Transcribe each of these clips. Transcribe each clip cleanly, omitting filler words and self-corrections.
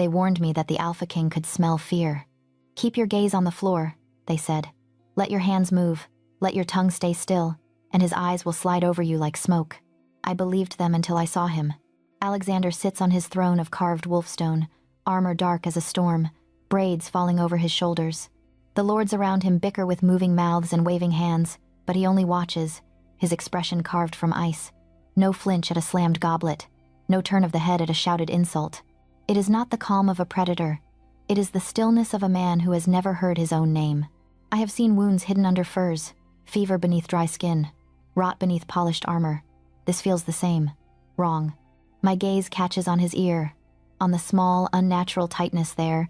They warned me that the Alpha King could smell fear. "Keep your gaze on the floor," they said. "Let your hands move, let your tongue stay still, and his eyes will slide over you like smoke." I believed them until I saw him. Alexander sits on his throne of carved wolfstone, armor dark as a storm, braids falling over his shoulders. The lords around him bicker with moving mouths and waving hands, but he only watches, his expression carved from ice. No flinch at a slammed goblet, no turn of the head at a shouted insult. It is not the calm of a predator. It is the stillness of a man who has never heard his own name. I have seen wounds hidden under furs, fever beneath dry skin, rot beneath polished armor. This feels the same. Wrong. My gaze catches on his ear, on the small, unnatural tightness there,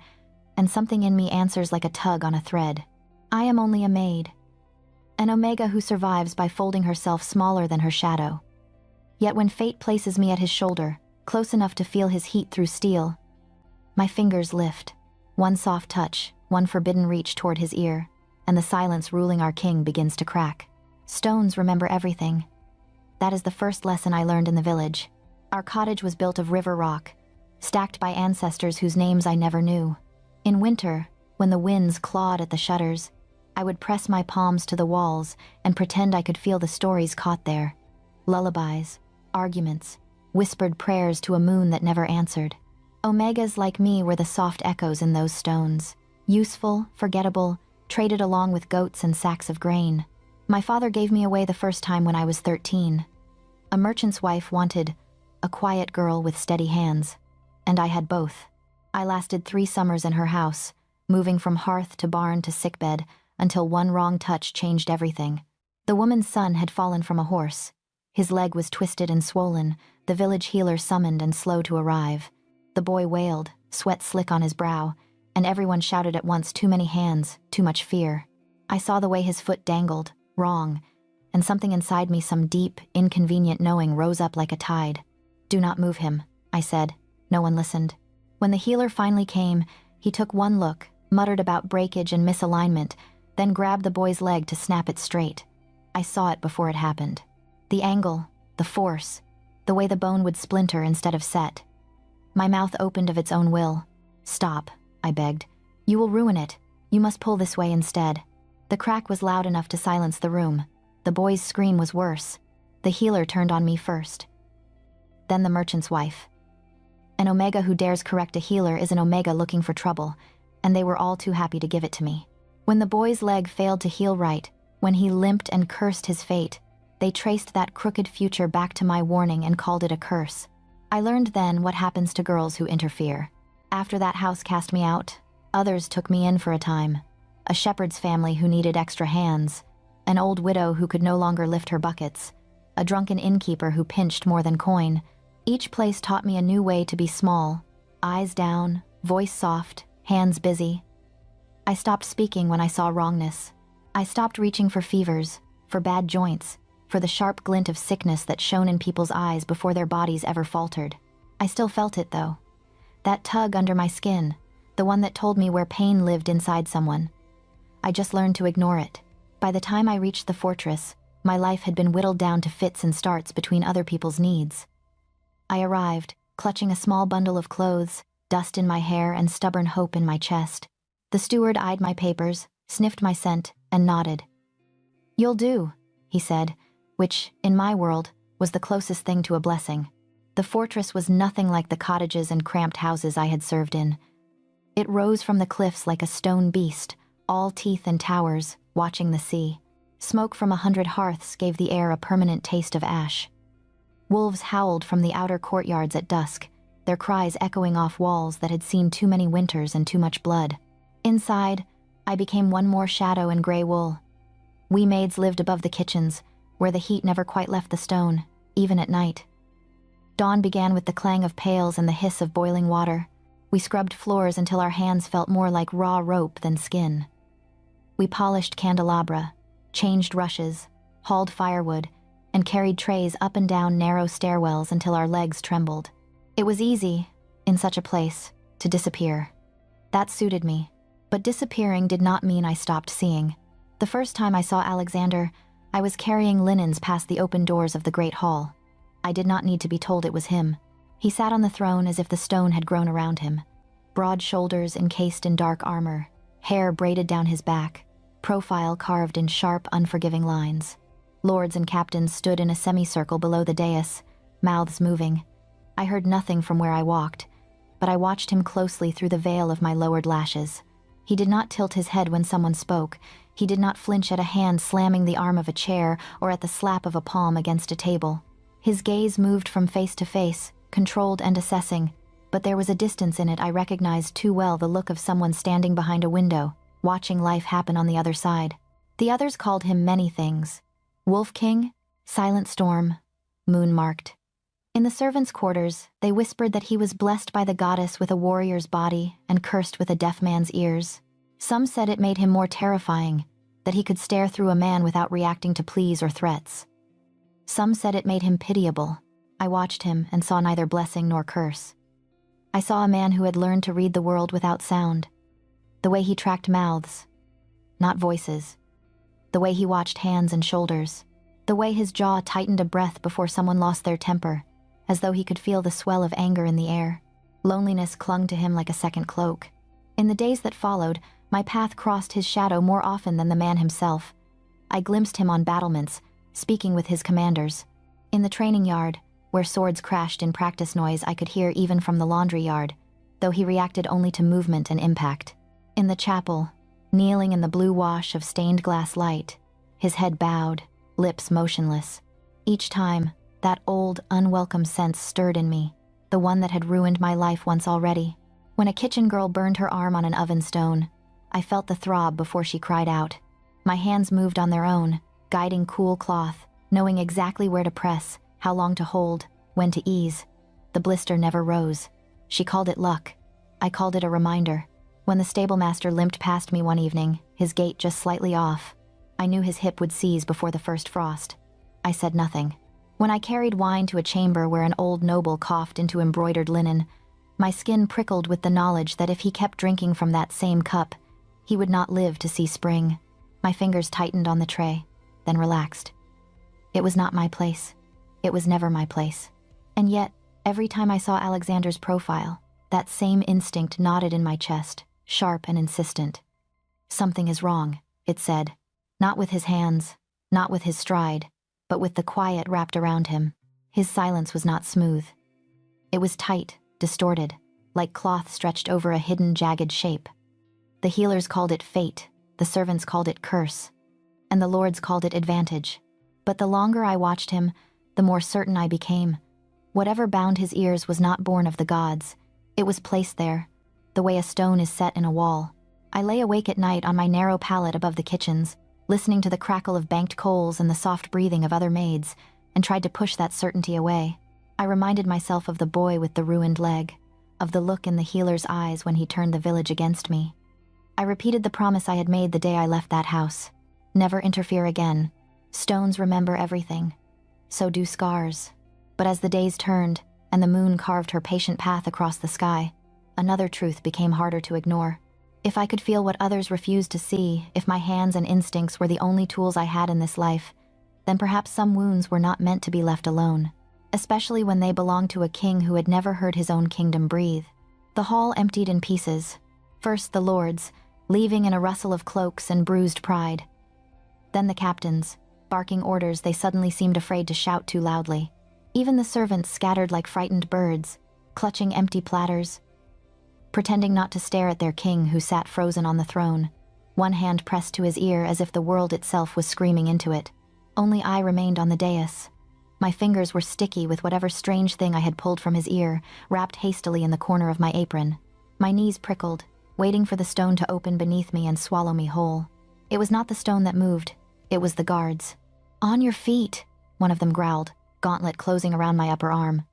and something in me answers like a tug on a thread. I am only a maid. An omega who survives by folding herself smaller than her shadow. Yet when fate places me at his shoulder, close enough to feel his heat through steel, my fingers lift. One soft touch, one forbidden reach toward his ear, and the silence ruling our king begins to crack. Stones remember everything. That is the first lesson I learned in the village. Our cottage was built of river rock, stacked by ancestors whose names I never knew. In winter, when the winds clawed at the shutters, I would press my palms to the walls and pretend I could feel the stories caught there. Lullabies, arguments, whispered prayers to a moon that never answered. Omegas like me were the soft echoes in those stones. Useful, forgettable, traded along with goats and sacks of grain. My father gave me away the first time when I was 13. A merchant's wife wanted a quiet girl with steady hands, and I had both. I lasted 3 summers in her house, moving from hearth to barn to sickbed, until one wrong touch changed everything. The woman's son had fallen from a horse. His leg was twisted and swollen, the village healer summoned and slow to arrive. The boy wailed, sweat slick on his brow, and everyone shouted at once, "Too many hands, too much fear." I saw the way his foot dangled, wrong, and something inside me, some deep, inconvenient knowing, rose up like a tide. "Do not move him," I said. No one listened. When the healer finally came, he took one look, muttered about breakage and misalignment, then grabbed the boy's leg to snap it straight. I saw it before it happened. The angle, the force, the way the bone would splinter instead of set. My mouth opened of its own will. "Stop," I begged. "You will ruin it. You must pull this way instead." The crack was loud enough to silence the room. The boy's scream was worse. The healer turned on me first. Then the merchant's wife. An omega who dares correct a healer is an omega looking for trouble, and they were all too happy to give it to me. When the boy's leg failed to heal right, when he limped and cursed his fate, they traced that crooked future back to my warning and called it a curse. I learned then what happens to girls who interfere. After that house cast me out, others took me in for a time. A shepherd's family who needed extra hands, an old widow who could no longer lift her buckets, a drunken innkeeper who pinched more than coin. Each place taught me a new way to be small, eyes down, voice soft, hands busy. I stopped speaking when I saw wrongness. I stopped reaching for fevers, for bad joints, for the sharp glint of sickness that shone in people's eyes before their bodies ever faltered. I still felt it, though. That tug under my skin, the one that told me where pain lived inside someone. I just learned to ignore it. By the time I reached the fortress, my life had been whittled down to fits and starts between other people's needs. I arrived, clutching a small bundle of clothes, dust in my hair and stubborn hope in my chest. The steward eyed my papers, sniffed my scent, and nodded. "You'll do," he said, which, in my world, was the closest thing to a blessing. The fortress was nothing like the cottages and cramped houses I had served in. It rose from the cliffs like a stone beast, all teeth and towers, watching the sea. Smoke from 100 hearths gave the air a permanent taste of ash. Wolves howled from the outer courtyards at dusk, their cries echoing off walls that had seen too many winters and too much blood. Inside, I became one more shadow in gray wool. We maids lived above the kitchens, where the heat never quite left the stone, even at night. Dawn began with the clang of pails and the hiss of boiling water. We scrubbed floors until our hands felt more like raw rope than skin. We polished candelabra, changed rushes, hauled firewood, and carried trays up and down narrow stairwells until our legs trembled. It was easy, in such a place, to disappear. That suited me, but disappearing did not mean I stopped seeing. The first time I saw Alexander, I was carrying linens past the open doors of the great hall. I did not need to be told it was him. He sat on the throne as if the stone had grown around him. broad shoulders encased in dark armor, hair braided down his back, profile carved in sharp, unforgiving lines. Lords and captains stood in a semicircle below the dais, mouths moving. I heard nothing from where I walked, but I watched him closely through the veil of my lowered lashes. He did not tilt his head when someone spoke. He did not flinch at a hand slamming the arm of a chair or at the slap of a palm against a table. His gaze moved from face to face, controlled and assessing, but there was a distance in it I recognized too well, the look of someone standing behind a window, watching life happen on the other side. The others called him many things. Wolf King, Silent Storm, Moon-marked. In the servants' quarters, they whispered that he was blessed by the goddess with a warrior's body and cursed with a deaf man's ears. Some said it made him more terrifying, that he could stare through a man without reacting to pleas or threats. Some said it made him pitiable. I watched him and saw neither blessing nor curse. I saw a man who had learned to read the world without sound. The way he tracked mouths, not voices. The way he watched hands and shoulders. The way his jaw tightened a breath before someone lost their temper, as though he could feel the swell of anger in the air. Loneliness clung to him like a second cloak. In the days that followed, my path crossed his shadow more often than the man himself. I glimpsed him on battlements, speaking with his commanders. In the training yard, where swords crashed in practice noise I could hear even from the laundry yard, though he reacted only to movement and impact. In the chapel, kneeling in the blue wash of stained glass light, his head bowed, lips motionless. Each time, that old, unwelcome sense stirred in me, the one that had ruined my life once already. When a kitchen girl burned her arm on an oven stone, I felt the throb before she cried out. My hands moved on their own, guiding cool cloth, knowing exactly where to press, how long to hold, when to ease. The blister never rose. She called it luck. I called it a reminder. When the stablemaster limped past me one evening, his gait just slightly off, I knew his hip would seize before the first frost. I said nothing. When I carried wine to a chamber where an old noble coughed into embroidered linen, my skin prickled with the knowledge that if he kept drinking from that same cup, he would not live to see spring. My fingers tightened on the tray, then relaxed. It was not my place. It was never my place. And yet, every time I saw Alexander's profile, that same instinct knotted in my chest, sharp and insistent. Something is wrong, it said. Not with his hands, not with his stride, but with the quiet wrapped around him. His silence was not smooth. It was tight, distorted, like cloth stretched over a hidden, jagged shape. The healers called it fate, the servants called it curse, and the lords called it advantage. But the longer I watched him, the more certain I became. Whatever bound his ears was not born of the gods. It was placed there, the way a stone is set in a wall. I lay awake at night on my narrow pallet above the kitchens, listening to the crackle of banked coals and the soft breathing of other maids, and tried to push that certainty away. I reminded myself of the boy with the ruined leg, of the look in the healer's eyes when he turned the village against me. I repeated the promise I had made the day I left that house. Never interfere again. Stones remember everything. So do scars. But as the days turned, and the moon carved her patient path across the sky, another truth became harder to ignore. If I could feel what others refused to see, if my hands and instincts were the only tools I had in this life, then perhaps some wounds were not meant to be left alone, especially when they belonged to a king who had never heard his own kingdom breathe. The hall emptied in pieces. First the lords, leaving in a rustle of cloaks and bruised pride. Then the captains, barking orders they suddenly seemed afraid to shout too loudly. Even the servants scattered like frightened birds, clutching empty platters, pretending not to stare at their king who sat frozen on the throne, one hand pressed to his ear as if the world itself was screaming into it. Only I remained on the dais. My fingers were sticky with whatever strange thing I had pulled from his ear, wrapped hastily in the corner of my apron. My knees prickled, waiting for the stone to open beneath me and swallow me whole. It was not the stone that moved, it was the guards. "On your feet," one of them growled, gauntlet closing around my upper arm.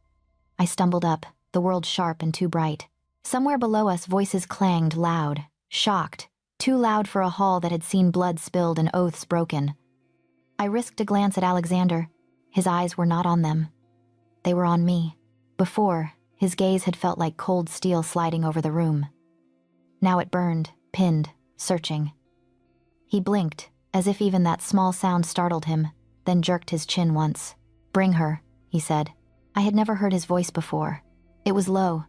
I stumbled up, the world sharp and too bright. Somewhere below us voices clanged loud, shocked, too loud for a hall that had seen blood spilled and oaths broken. I risked a glance at Alexander. His eyes were not on them. They were on me. Before, his gaze had felt like cold steel sliding over the room. Now it burned, pinned, searching. He blinked, as if even that small sound startled him, then jerked his chin once. "Bring her," he said. I had never heard his voice before. It was low,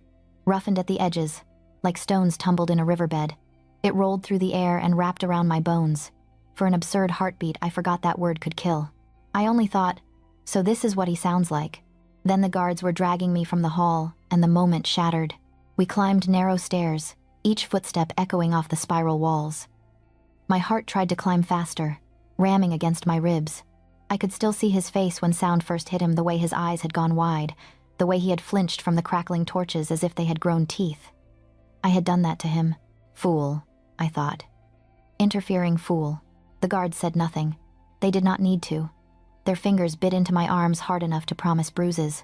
roughened at the edges, like stones tumbled in a riverbed. It rolled through the air and wrapped around my bones. For an absurd heartbeat, I forgot that word could kill. I only thought, so this is what he sounds like. Then the guards were dragging me from the hall, and the moment shattered. We climbed narrow stairs, each footstep echoing off the spiral walls. My heart tried to climb faster, ramming against my ribs. I could still see his face when sound first hit him, the way his eyes had gone wide, the way he had flinched from the crackling torches as if they had grown teeth. I had done that to him. Fool, I thought. Interfering fool. The guards said nothing. They did not need to. Their fingers bit into my arms hard enough to promise bruises.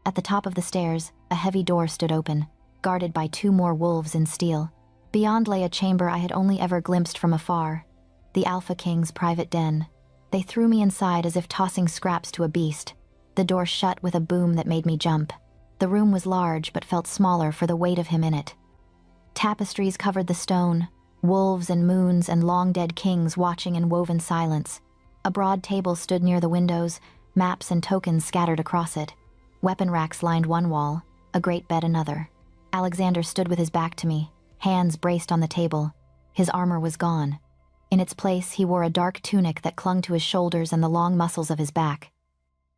At the top of the stairs, a heavy door stood open, guarded by 2 more wolves in steel. Beyond lay a chamber I had only ever glimpsed from afar, the Alpha King's private den. They threw me inside as if tossing scraps to a beast. The door shut with a boom that made me jump. The room was large but felt smaller for the weight of him in it. Tapestries covered the stone, wolves and moons and long-dead kings watching in woven silence. A broad table stood near the windows, maps and tokens scattered across it. Weapon racks lined one wall, a great bed another. Alexander stood with his back to me, hands braced on the table. His armor was gone. In its place, he wore a dark tunic that clung to his shoulders and the long muscles of his back.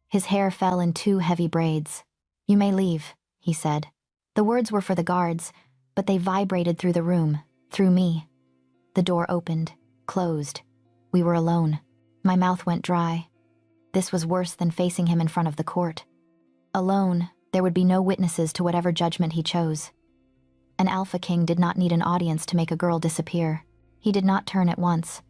His hair fell in 2 heavy braids. "You may leave," he said. The words were for the guards, but they vibrated through the room, through me. The door opened, closed. We were alone. My mouth went dry. This was worse than facing him in front of the court. Alone, there would be no witnesses to whatever judgment he chose. An Alpha King did not need an audience to make a girl disappear. He did not turn at once.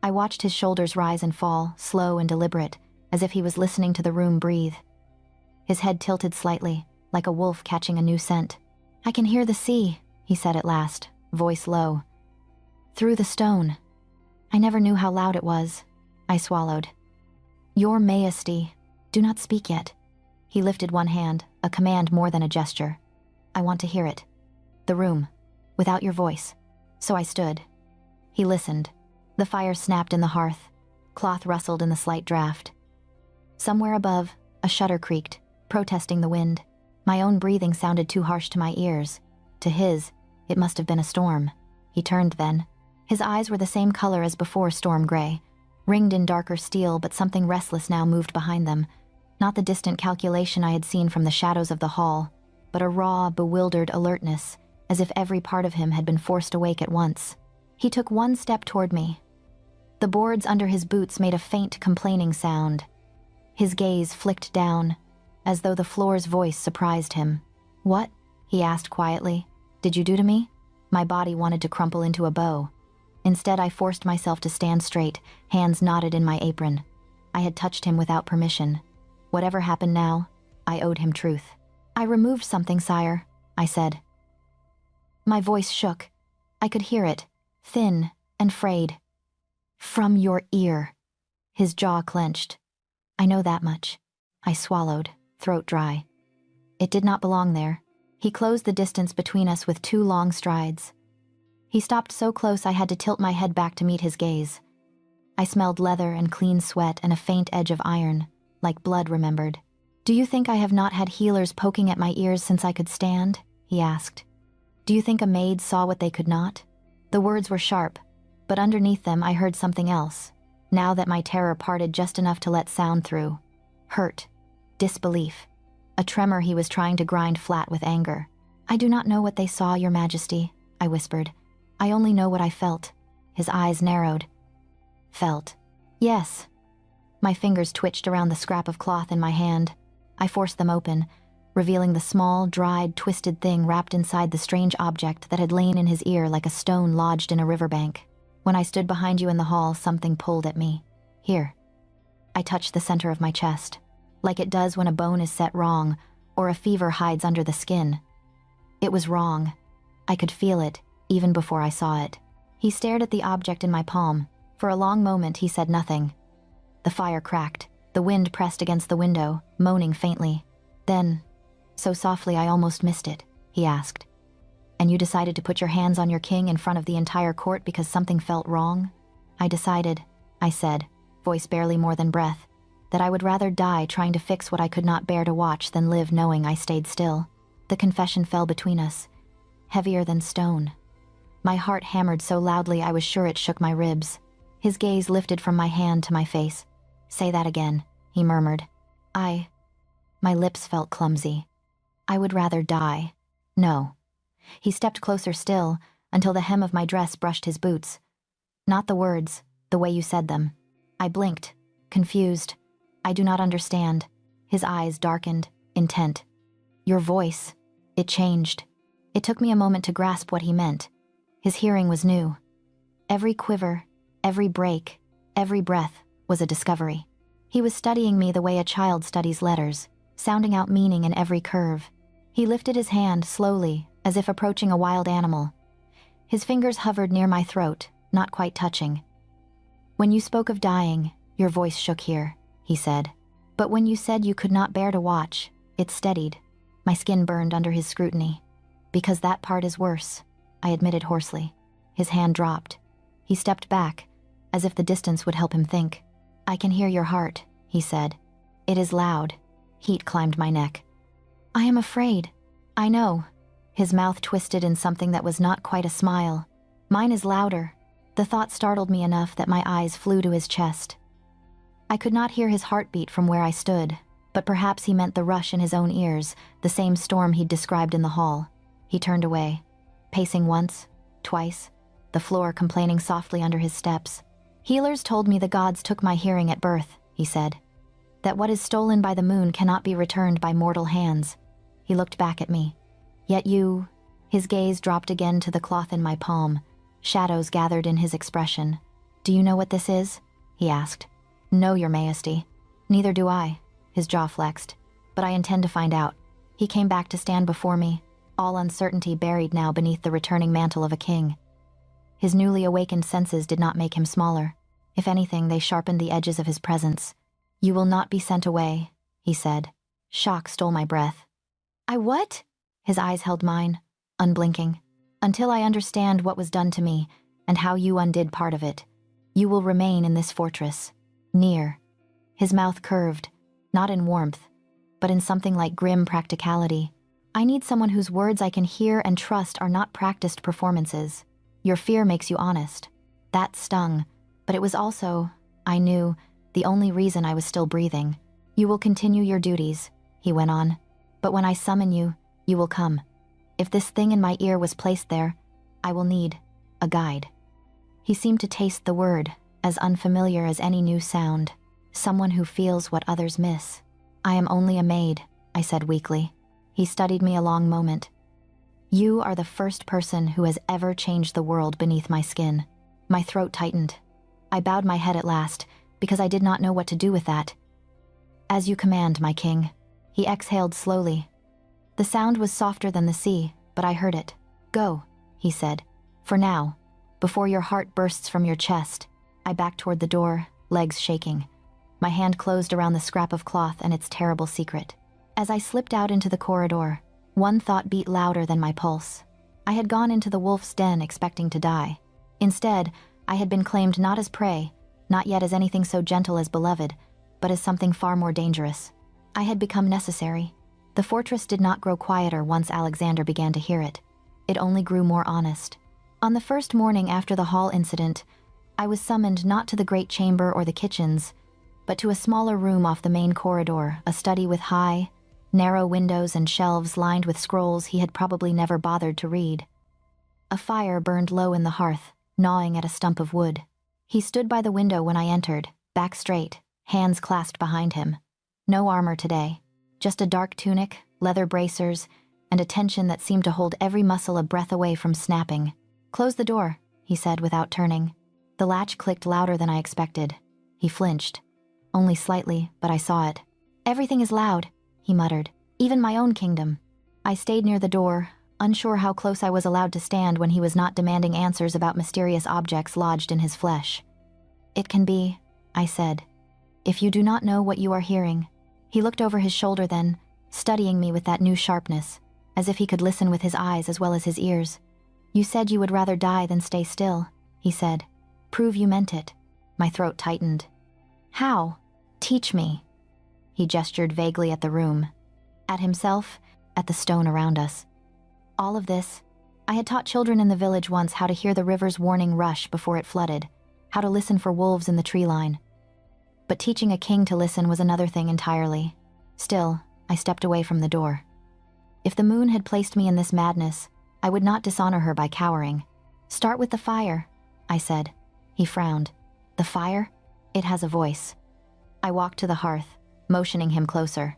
I watched his shoulders rise and fall, slow and deliberate, as if he was listening to the room breathe. His head tilted slightly, like a wolf catching a new scent. "I can hear the sea," he said at last, voice low. "Through the stone." I never knew how loud it was. I swallowed. "Your Majesty, do not speak yet." He lifted one hand, a command more than a gesture. "I want to hear it. The room, without your voice." So I stood. He listened. The fire snapped in the hearth. Cloth rustled in the slight draft. Somewhere above, a shutter creaked, protesting the wind. My own breathing sounded too harsh to my ears. To his, it must have been a storm. He turned then. His eyes were the same color as before, storm gray, ringed in darker steel, but something restless now moved behind them. Not the distant calculation I had seen from the shadows of the hall, but a raw, bewildered alertness, as if every part of him had been forced awake at once. He took one step toward me. The boards under his boots made a faint, complaining sound. His gaze flicked down, as though the floor's voice surprised him. "What?" he asked quietly. "Did you do to me?" My body wanted to crumple into a bow. Instead, I forced myself to stand straight, hands knotted in my apron. I had touched him without permission. Whatever happened now, I owed him truth. "I removed something, sire," I said. My voice shook. I could hear it, thin and frayed. "From your ear." His jaw clenched. "I know that much." I swallowed, throat dry. It did not belong there. He closed the distance between us with 2 long strides. He stopped so close I had to tilt my head back to meet his gaze. I smelled leather and clean sweat and a faint edge of iron, like blood remembered. "Do you think I have not had healers poking at my ears since I could stand?" he asked. "Do you think a maid saw what they could not?" The words were sharp, but underneath them I heard something else, now that my terror parted just enough to let sound through. Hurt. Disbelief. A tremor he was trying to grind flat with anger. "I do not know what they saw, Your Majesty," I whispered. "I only know what I felt." His eyes narrowed. "Felt." "Yes." My fingers twitched around the scrap of cloth in my hand. I forced them open, revealing the small, dried, twisted thing wrapped inside the strange object that had lain in his ear like a stone lodged in a riverbank. "When I stood behind you in the hall, something pulled at me. Here." I touched the center of my chest, like it does when a bone is set wrong, or a fever hides under the skin. It was wrong. I could feel it, even before I saw it. He stared at the object in my palm. For a long moment, he said nothing. The fire cracked. The wind pressed against the window, moaning faintly. Then, so softly I almost missed it, he asked. "And you decided to put your hands on your king in front of the entire court because something felt wrong?" "I decided," I said, voice barely more than breath, "that I would rather die trying to fix what I could not bear to watch than live knowing I stayed still." The confession fell between us, heavier than stone. My heart hammered so loudly I was sure it shook my ribs. His gaze lifted from my hand to my face. "Say that again," he murmured. My lips felt clumsy. "I would rather die." "No." He stepped closer still, until the hem of my dress brushed his boots. "Not the words, the way you said them." I blinked, confused. "I do not understand." His eyes darkened, intent. "Your voice, it changed." It took me a moment to grasp what he meant. His hearing was new. Every quiver, every break, every breath was a discovery. He was studying me the way a child studies letters, sounding out meaning in every curve. He lifted his hand slowly, as if approaching a wild animal. His fingers hovered near my throat, not quite touching. "When you spoke of dying, your voice shook here," he said. "But when you said you could not bear to watch, it steadied." My skin burned under his scrutiny. "Because that part is worse," I admitted hoarsely. His hand dropped. He stepped back, as if the distance would help him think. "I can hear your heart," he said. "It is loud." Heat climbed my neck. "I am afraid." "I know." His mouth twisted in something that was not quite a smile. "Mine is louder." The thought startled me enough that my eyes flew to his chest. I could not hear his heartbeat from where I stood, but perhaps he meant the rush in his own ears, the same storm he'd described in the hall. He turned away, pacing once, twice, the floor complaining softly under his steps. "Healers told me the gods took my hearing at birth," he said. "That what is stolen by the moon cannot be returned by mortal hands." He looked back at me. "Yet you..." His gaze dropped again to the cloth in my palm. Shadows gathered in his expression. "Do you know what this is?" he asked. "No, Your Majesty." "Neither do I." His jaw flexed. "But I intend to find out." He came back to stand before me, all uncertainty buried now beneath the returning mantle of a king. His newly awakened senses did not make him smaller. If anything, they sharpened the edges of his presence. "You will not be sent away," he said. Shock stole my breath. "I what?" His eyes held mine, unblinking. "Until I understand what was done to me, and how you undid part of it. You will remain in this fortress. Near." His mouth curved, not in warmth, but in something like grim practicality. "I need someone whose words I can hear and trust are not practiced performances. Your fear makes you honest." That stung, but it was also, I knew, the only reason I was still breathing. "You will continue your duties," he went on. "But when I summon you, you will come. If this thing in my ear was placed there, I will need a guide." He seemed to taste the word, as unfamiliar as any new sound. "Someone who feels what others miss." "I am only a maid," I said weakly. He studied me a long moment. "You are the first person who has ever changed the world beneath my skin." My throat tightened. I bowed my head at last, because I did not know what to do with that. "As you command, my king." He exhaled slowly. The sound was softer than the sea, but I heard it. "Go," he said. "For now, before your heart bursts from your chest." I backed toward the door, legs shaking. My hand closed around the scrap of cloth and its terrible secret. As I slipped out into the corridor, one thought beat louder than my pulse. I had gone into the wolf's den expecting to die. Instead, I had been claimed not as prey, not yet as anything so gentle as beloved, but as something far more dangerous. I had become necessary. The fortress did not grow quieter once Alexander began to hear it. It only grew more honest. On the first morning after the hall incident, I was summoned not to the great chamber or the kitchens, but to a smaller room off the main corridor, a study with high, narrow windows and shelves lined with scrolls he had probably never bothered to read. A fire burned low in the hearth, gnawing at a stump of wood. He stood by the window when I entered, back straight, hands clasped behind him. No armor today, just a dark tunic, leather bracers, and a tension that seemed to hold every muscle a breath away from snapping. "Close the door," he said without turning. The latch clicked louder than I expected. He flinched. Only slightly, but I saw it. "Everything is loud," he muttered. "Even my own kingdom." I stayed near the door, unsure how close I was allowed to stand when he was not demanding answers about mysterious objects lodged in his flesh. "It can be," I said. "If you do not know what you are hearing." He looked over his shoulder then, studying me with that new sharpness, as if he could listen with his eyes as well as his ears. "You said you would rather die than stay still," he said. "Prove you meant it." My throat tightened. "How? Teach me." He gestured vaguely at the room, at himself, at the stone around us. "All of this, I had taught children in the village once how to hear the river's warning rush before it flooded, how to listen for wolves in the tree line. But teaching a king to listen was another thing entirely. Still, I stepped away from the door. If the moon had placed me in this madness, I would not dishonor her by cowering. "Start with the fire," I said. He frowned. "The fire? It has a voice." I walked to the hearth, motioning him closer.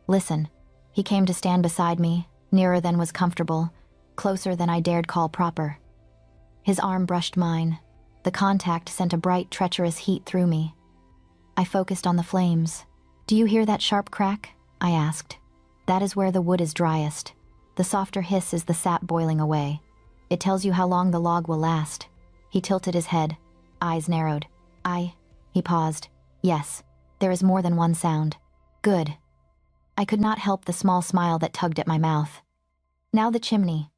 "Listen." He came to stand beside me, nearer than was comfortable, closer than I dared call proper. His arm brushed mine. The contact sent a bright, treacherous heat through me. I focused on the flames. "Do you hear that sharp crack?" I asked. "That is where the wood is driest. The softer hiss is the sap boiling away. It tells you how long the log will last." He tilted his head, eyes narrowed. He paused. "Yes, there is more than one sound." "Good." I could not help the small smile that tugged at my mouth. "Now the chimney."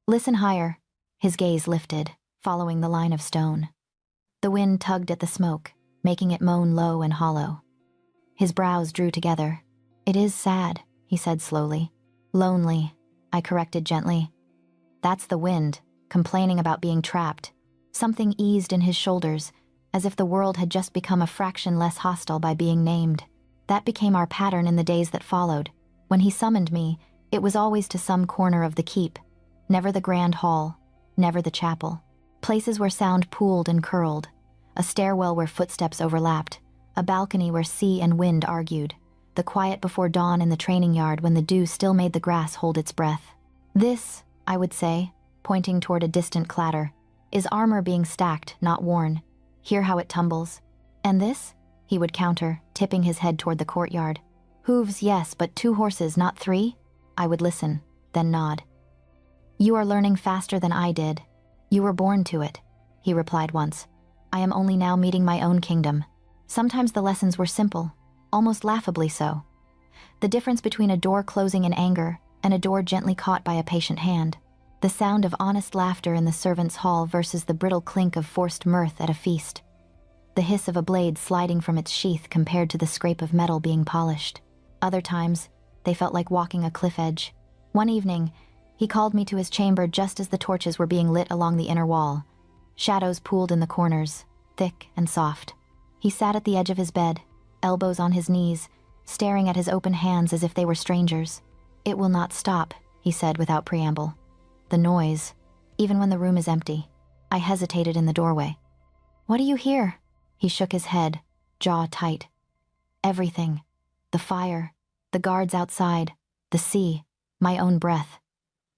"Listen higher." His gaze lifted, following the line of stone. The wind tugged at the smoke, making it moan low and hollow. His brows drew together. "It is sad," he said slowly. "Lonely," I corrected gently. "That's the wind, complaining about being trapped." Something eased in his shoulders, as if the world had just become a fraction less hostile by being named. That became our pattern in the days that followed. When he summoned me, it was always to some corner of the keep. Never the grand hall, never the chapel. Places where sound pooled and curled. A stairwell where footsteps overlapped. A balcony where sea and wind argued. The quiet before dawn in the training yard when the dew still made the grass hold its breath. "This," I would say, pointing toward a distant clatter, "is armor being stacked, not worn. Hear how it tumbles. And this?" he would counter, tipping his head toward the courtyard. "Hooves, yes, but 2 horses, not 3? I would listen, then nod. "You are learning faster than I did. You were born to it," he replied once. "I am only now meeting my own kingdom." Sometimes the lessons were simple, almost laughably so. The difference between a door closing in anger and a door gently caught by a patient hand. The sound of honest laughter in the servants' hall versus the brittle clink of forced mirth at a feast. The hiss of a blade sliding from its sheath compared to the scrape of metal being polished. Other times, they felt like walking a cliff edge. One evening, he called me to his chamber just as the torches were being lit along the inner wall. Shadows pooled in the corners, thick and soft. He sat at the edge of his bed, elbows on his knees, staring at his open hands as if they were strangers. "It will not stop," he said without preamble. "The noise, even when the room is empty." I hesitated in the doorway. "What do you hear?" He shook his head, jaw tight. "Everything. The fire, the guards outside, the sea, my own breath.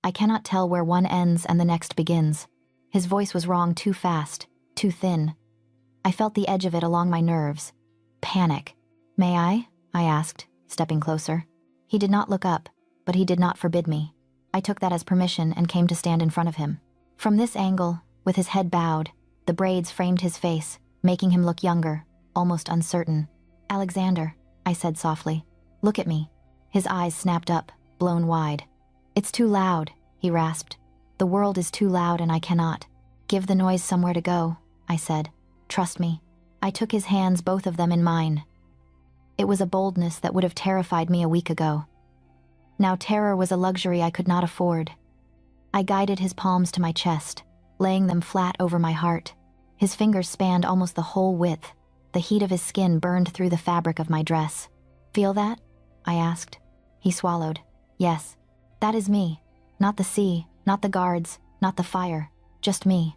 I cannot tell where one ends and the next begins." His voice was wrong too fast, too thin. I felt the edge of it along my nerves. Panic. "May I asked, stepping closer. He did not look up, but he did not forbid me. I took that as permission and came to stand in front of him. From this angle, with his head bowed, the braids framed his face, making him look younger, almost uncertain. "Alexander," I said softly, "look at me." His eyes snapped up, blown wide. "It's too loud," he rasped. "The world is too loud and I cannot." "Give the noise somewhere to go," I said. "Trust me." I took his hands, both of them in mine. It was a boldness that would have terrified me a week ago. Now terror was a luxury I could not afford. I guided his palms to my chest, laying them flat over my heart. His fingers spanned almost the whole width. The heat of his skin burned through the fabric of my dress. "Feel that?" I asked. He swallowed. "Yes. That is me. Not the sea, not the guards, not the fire. Just me."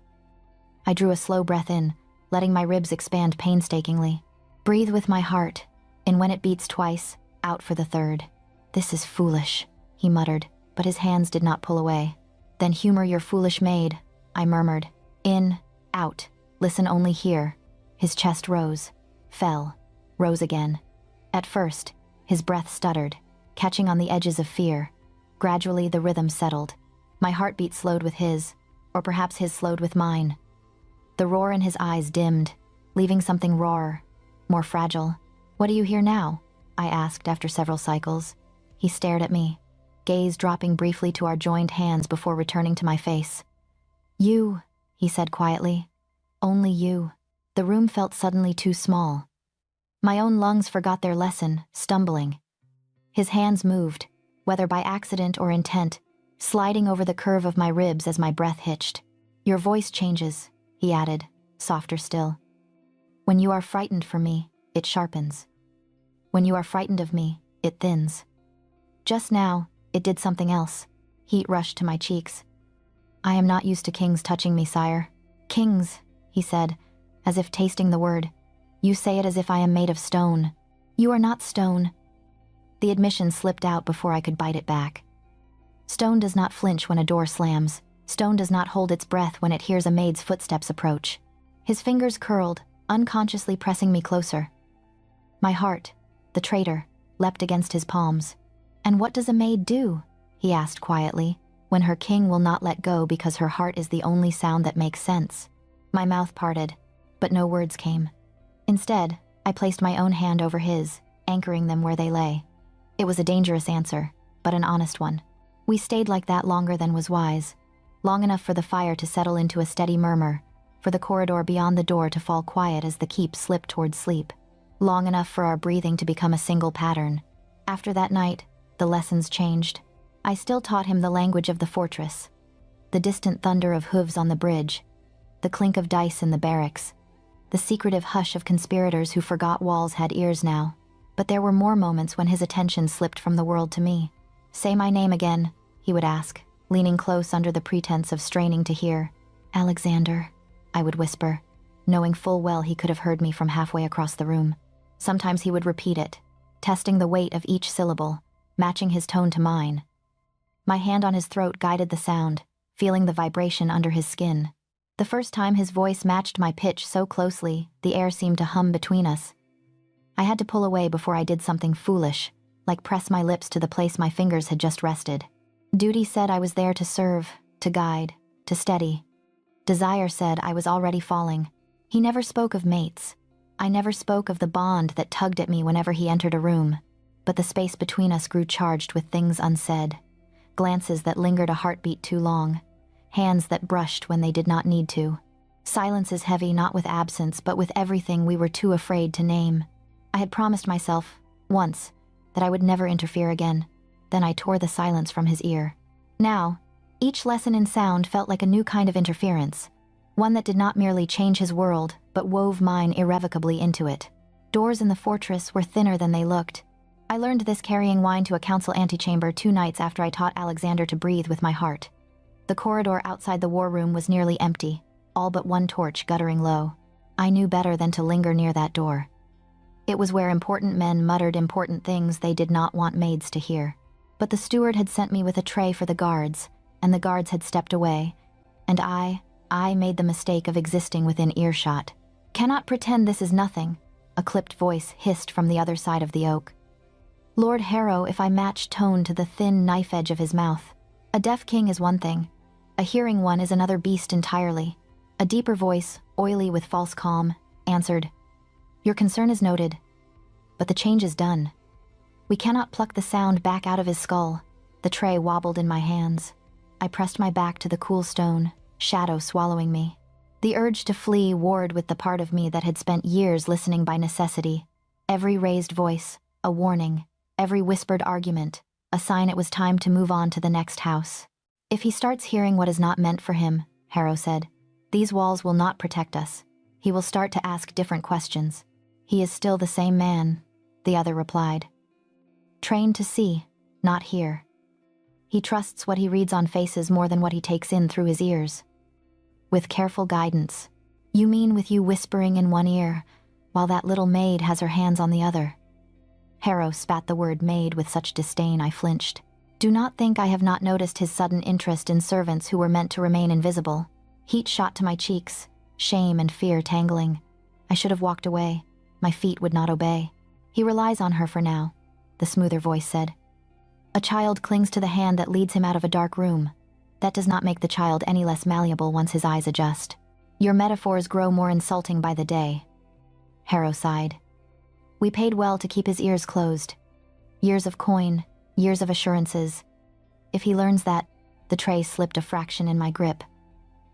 I drew a slow breath in, letting my ribs expand painstakingly. "Breathe with my heart, and when it beats twice, out for the third." "This is foolish," he muttered, but his hands did not pull away. "Then humor your foolish maid," I murmured. "In, out, listen only here." His chest rose, fell, rose again. At first, his breath stuttered, catching on the edges of fear. Gradually, the rhythm settled. My heartbeat slowed with his, or perhaps his slowed with mine. The roar in his eyes dimmed, leaving something rawer, more fragile. "What do you hear now?" I asked after several cycles. He stared at me, gaze dropping briefly to our joined hands before returning to my face. "You," he said quietly. "Only you." The room felt suddenly too small. My own lungs forgot their lesson, stumbling. His hands moved, whether by accident or intent, sliding over the curve of my ribs as my breath hitched. Your voice changes, he added, softer still. When you are frightened for me, it sharpens. When you are frightened of me, it thins. Just now, it did something else. Heat rushed to my cheeks. I am not used to kings touching me, sire. Kings, he said, as if tasting the word. You say it as if I am made of stone. You are not stone. The admission slipped out before I could bite it back. Stone does not flinch when a door slams. Stone does not hold its breath when it hears a maid's footsteps approach. His fingers curled, unconsciously pressing me closer. My heart, the traitor, leapt against his palms. And what does a maid do? He asked quietly, when her king will not let go because her heart is the only sound that makes sense. My mouth parted, but no words came. Instead, I placed my own hand over his, anchoring them where they lay. It was a dangerous answer, but an honest one. We stayed like that longer than was wise, long enough for the fire to settle into a steady murmur, for the corridor beyond the door to fall quiet as the keep slipped towards sleep, long enough for our breathing to become a single pattern. After that night, the lessons changed. I still taught him the language of the fortress, the distant thunder of hooves on the bridge, the clink of dice in the barracks, the secretive hush of conspirators who forgot walls had ears now. But there were more moments when his attention slipped from the world to me. Say my name again, he would ask, leaning close under the pretense of straining to hear. Alexander, I would whisper, knowing full well he could have heard me from halfway across the room. Sometimes he would repeat it, testing the weight of each syllable, matching his tone to mine. My hand on his throat guided the sound, feeling the vibration under his skin. The first time his voice matched my pitch so closely, the air seemed to hum between us. I had to pull away before I did something foolish, like press my lips to the place my fingers had just rested. Duty said I was there to serve, to guide, to steady. Desire said I was already falling. He never spoke of mates. I never spoke of the bond that tugged at me whenever he entered a room. But the space between us grew charged with things unsaid. Glances that lingered a heartbeat too long. Hands that brushed when they did not need to. Silences heavy not with absence, but with everything we were too afraid to name. I had promised myself, once, that I would never interfere again. Then I tore the silence from his ear. Now, each lesson in sound felt like a new kind of interference. One that did not merely change his world, but wove mine irrevocably into it. Doors in the fortress were thinner than they looked. I learned this carrying wine to a council antechamber 2 nights after I taught Alexander to breathe with my heart. The corridor outside the war room was nearly empty, all but one torch guttering low. I knew better than to linger near that door. It was where important men muttered important things they did not want maids to hear. But the steward had sent me with a tray for the guards, and the guards had stepped away, and I made the mistake of existing within earshot. Cannot pretend this is nothing, a clipped voice hissed from the other side of the oak. Lord Harrow, if I match tone to the thin knife edge of his mouth. A deaf king is one thing. A hearing one is another beast entirely. A deeper voice, oily with false calm, answered, Your concern is noted, but the change is done. We cannot pluck the sound back out of his skull. The tray wobbled in my hands. I pressed my back to the cool stone, shadow swallowing me. The urge to flee warred with the part of me that had spent years listening by necessity. Every raised voice, a warning. Every whispered argument, a sign it was time to move on to the next house. If he starts hearing what is not meant for him, Harrow said, these walls will not protect us. He will start to ask different questions. He is still the same man, the other replied. Trained to see, not hear. He trusts what he reads on faces more than what he takes in through his ears. With careful guidance. You mean with you whispering in one ear, while that little maid has her hands on the other? Harrow spat the word maid with such disdain I flinched. Do not think I have not noticed his sudden interest in servants who were meant to remain invisible. Heat shot to my cheeks, shame and fear tangling. I should have walked away. My feet would not obey. He relies on her for now, the smoother voice said. A child clings to the hand that leads him out of a dark room. That does not make the child any less malleable once his eyes adjust. Your metaphors grow more insulting by the day. Harrow sighed. We paid well to keep his ears closed. Years of coin, years of assurances. If he learns that, the tray slipped a fraction in my grip.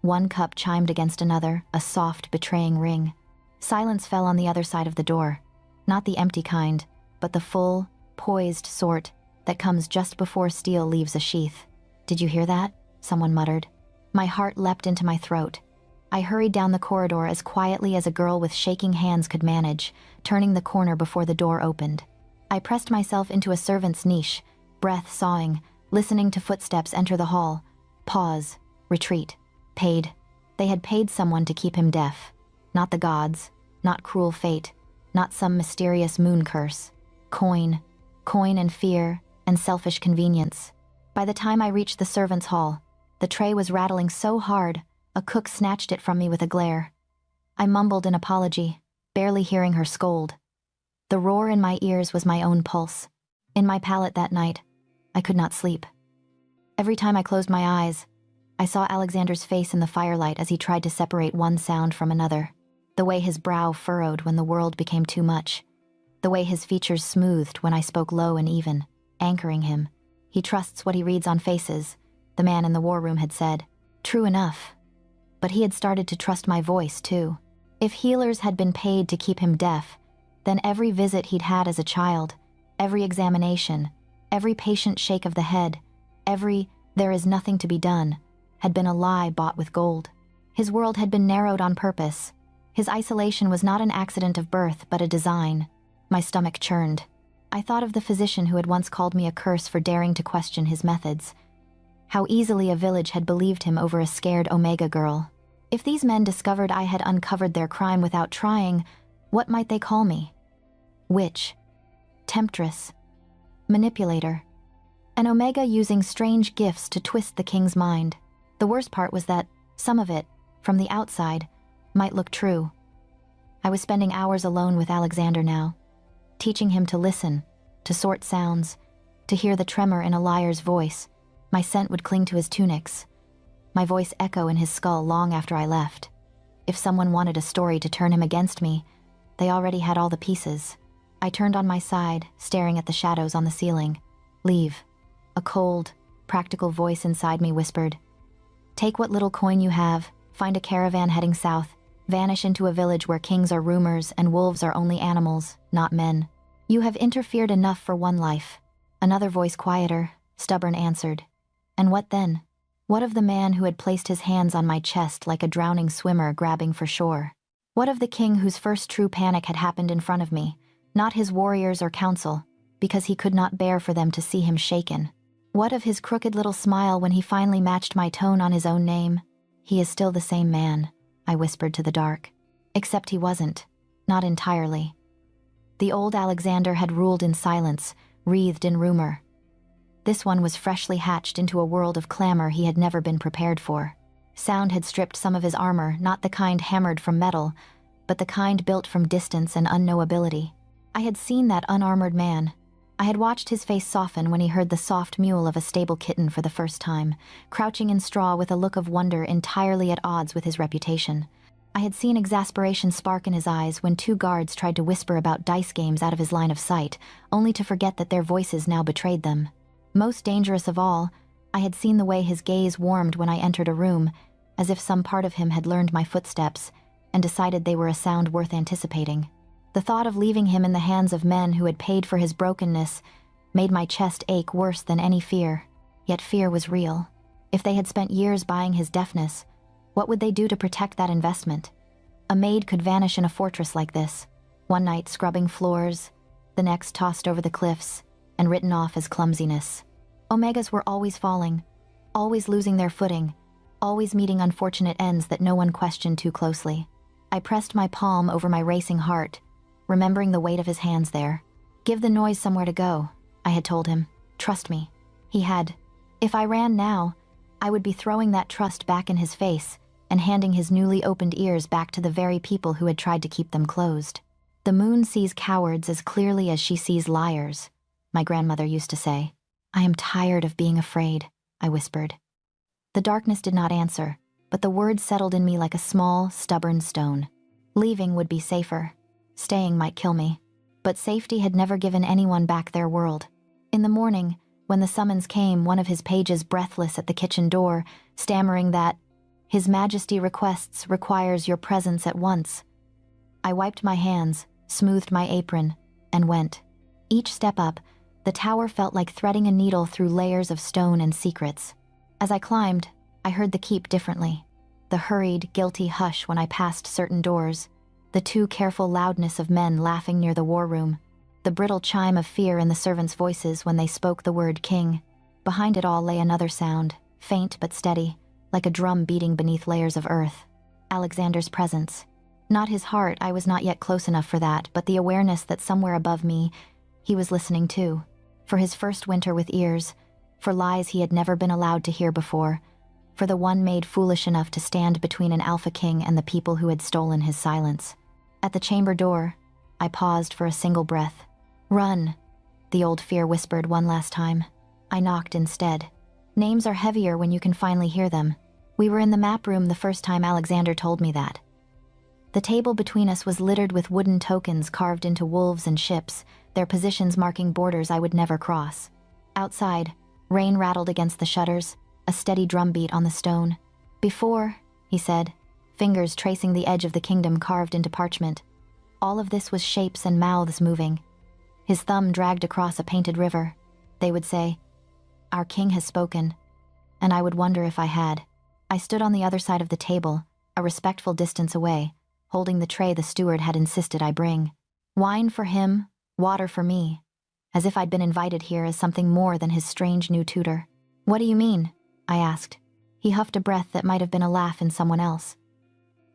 One cup chimed against another, a soft, betraying ring. Silence fell on the other side of the door. Not the empty kind, but the full, poised sort that comes just before steel leaves a sheath. "Did you hear that?" someone muttered. My heart leapt into my throat. I hurried down the corridor as quietly as a girl with shaking hands could manage, turning the corner before the door opened. I pressed myself into a servant's niche, breath sawing, listening to footsteps enter the hall. Pause. Retreat. Paid. They had paid someone to keep him deaf. Not the gods. Not cruel fate. Not some mysterious moon curse. Coin. Coin and fear, and selfish convenience. By the time I reached the servants' hall, the tray was rattling so hard, a cook snatched it from me with a glare. I mumbled an apology, barely hearing her scold. The roar in my ears was my own pulse. In my pallet that night, I could not sleep. Every time I closed my eyes, I saw Alexander's face in the firelight as he tried to separate one sound from another. The way his brow furrowed when the world became too much. The way his features smoothed when I spoke low and even, anchoring him. He trusts what he reads on faces, the man in the war room had said. True enough. But he had started to trust my voice, too. If healers had been paid to keep him deaf, then every visit he'd had as a child, every examination, every patient shake of the head, every "there is nothing to be done," had been a lie bought with gold. His world had been narrowed on purpose. His isolation was not an accident of birth, but a design. My stomach churned. I thought of the physician who had once called me a curse for daring to question his methods. How easily a village had believed him over a scared Omega girl. If these men discovered I had uncovered their crime without trying, what might they call me? Witch. Temptress. Manipulator. An Omega using strange gifts to twist the king's mind. The worst part was that some of it, from the outside, might look true. I was spending hours alone with Alexander now, teaching him to listen, to sort sounds, to hear the tremor in a liar's voice. My scent would cling to his tunics, my voice echo in his skull long after I left. If someone wanted a story to turn him against me, they already had all the pieces. I turned on my side, staring at the shadows on the ceiling. Leave. A cold, practical voice inside me whispered. Take what little coin you have, find a caravan heading south, vanish into a village where kings are rumors and wolves are only animals, not men. You have interfered enough for one life. Another voice, quieter, stubborn, answered. And what then? What of the man who had placed his hands on my chest like a drowning swimmer grabbing for shore? What of the king whose first true panic had happened in front of me, not his warriors or council, because he could not bear for them to see him shaken? What of his crooked little smile when he finally matched my tone on his own name? He is still the same man, I whispered to the dark. Except he wasn't. Not entirely. The old Alexander had ruled in silence, wreathed in rumor. This one was freshly hatched into a world of clamor he had never been prepared for. Sound had stripped some of his armor, not the kind hammered from metal, but the kind built from distance and unknowability. I had seen that unarmored man. I had watched his face soften when he heard the soft mewl of a stable kitten for the first time, crouching in straw with a look of wonder entirely at odds with his reputation. I had seen exasperation spark in his eyes when two guards tried to whisper about dice games out of his line of sight, only to forget that their voices now betrayed them. Most dangerous of all, I had seen the way his gaze warmed when I entered a room, as if some part of him had learned my footsteps and decided they were a sound worth anticipating. The thought of leaving him in the hands of men who had paid for his brokenness made my chest ache worse than any fear. Yet fear was real. If they had spent years buying his deafness, what would they do to protect that investment? A maid could vanish in a fortress like this, one night scrubbing floors, the next tossed over the cliffs, and written off as clumsiness. Omegas were always falling, always losing their footing, always meeting unfortunate ends that no one questioned too closely. I pressed my palm over my racing heart, remembering the weight of his hands there. Give the noise somewhere to go, I had told him. Trust me. He had. If I ran now, I would be throwing that trust back in his face and handing his newly opened ears back to the very people who had tried to keep them closed. The moon sees cowards as clearly as she sees liars, my grandmother used to say. I am tired of being afraid, I whispered. The darkness did not answer, but the words settled in me like a small, stubborn stone. Leaving would be safer. Staying might kill me. But safety had never given anyone back their world. In the morning, when the summons came, one of his pages breathless at the kitchen door, stammering that His Majesty requires your presence at once. I wiped my hands, smoothed my apron, and went. Each step up, the tower felt like threading a needle through layers of stone and secrets. As I climbed, I heard the keep differently. The hurried, guilty hush when I passed certain doors, the too careful loudness of men laughing near the war room, the brittle chime of fear in the servants' voices when they spoke the word king. Behind it all lay another sound, faint but steady, like a drum beating beneath layers of earth. Alexander's presence. Not his heart, I was not yet close enough for that, but the awareness that somewhere above me, he was listening too. For his first winter with ears, for lies he had never been allowed to hear before, for the one made foolish enough to stand between an alpha king and the people who had stolen his silence. At the chamber door, I paused for a single breath. "Run," the old fear whispered one last time. I knocked instead. Names are heavier when you can finally hear them. We were in the map room the first time Alexander told me that. The table between us was littered with wooden tokens carved into wolves and ships, their positions marking borders I would never cross. Outside, rain rattled against the shutters, a steady drumbeat on the stone. "Before," he said, fingers tracing the edge of the kingdom carved into parchment. All of this was shapes and mouths moving. His thumb dragged across a painted river. They would say, "Our king has spoken," and I would wonder if I had. I stood on the other side of the table, a respectful distance away, holding the tray the steward had insisted I bring. Wine for him, water for me, as if I'd been invited here as something more than his strange new tutor. "What do you mean?" I asked. He huffed a breath that might have been a laugh in someone else.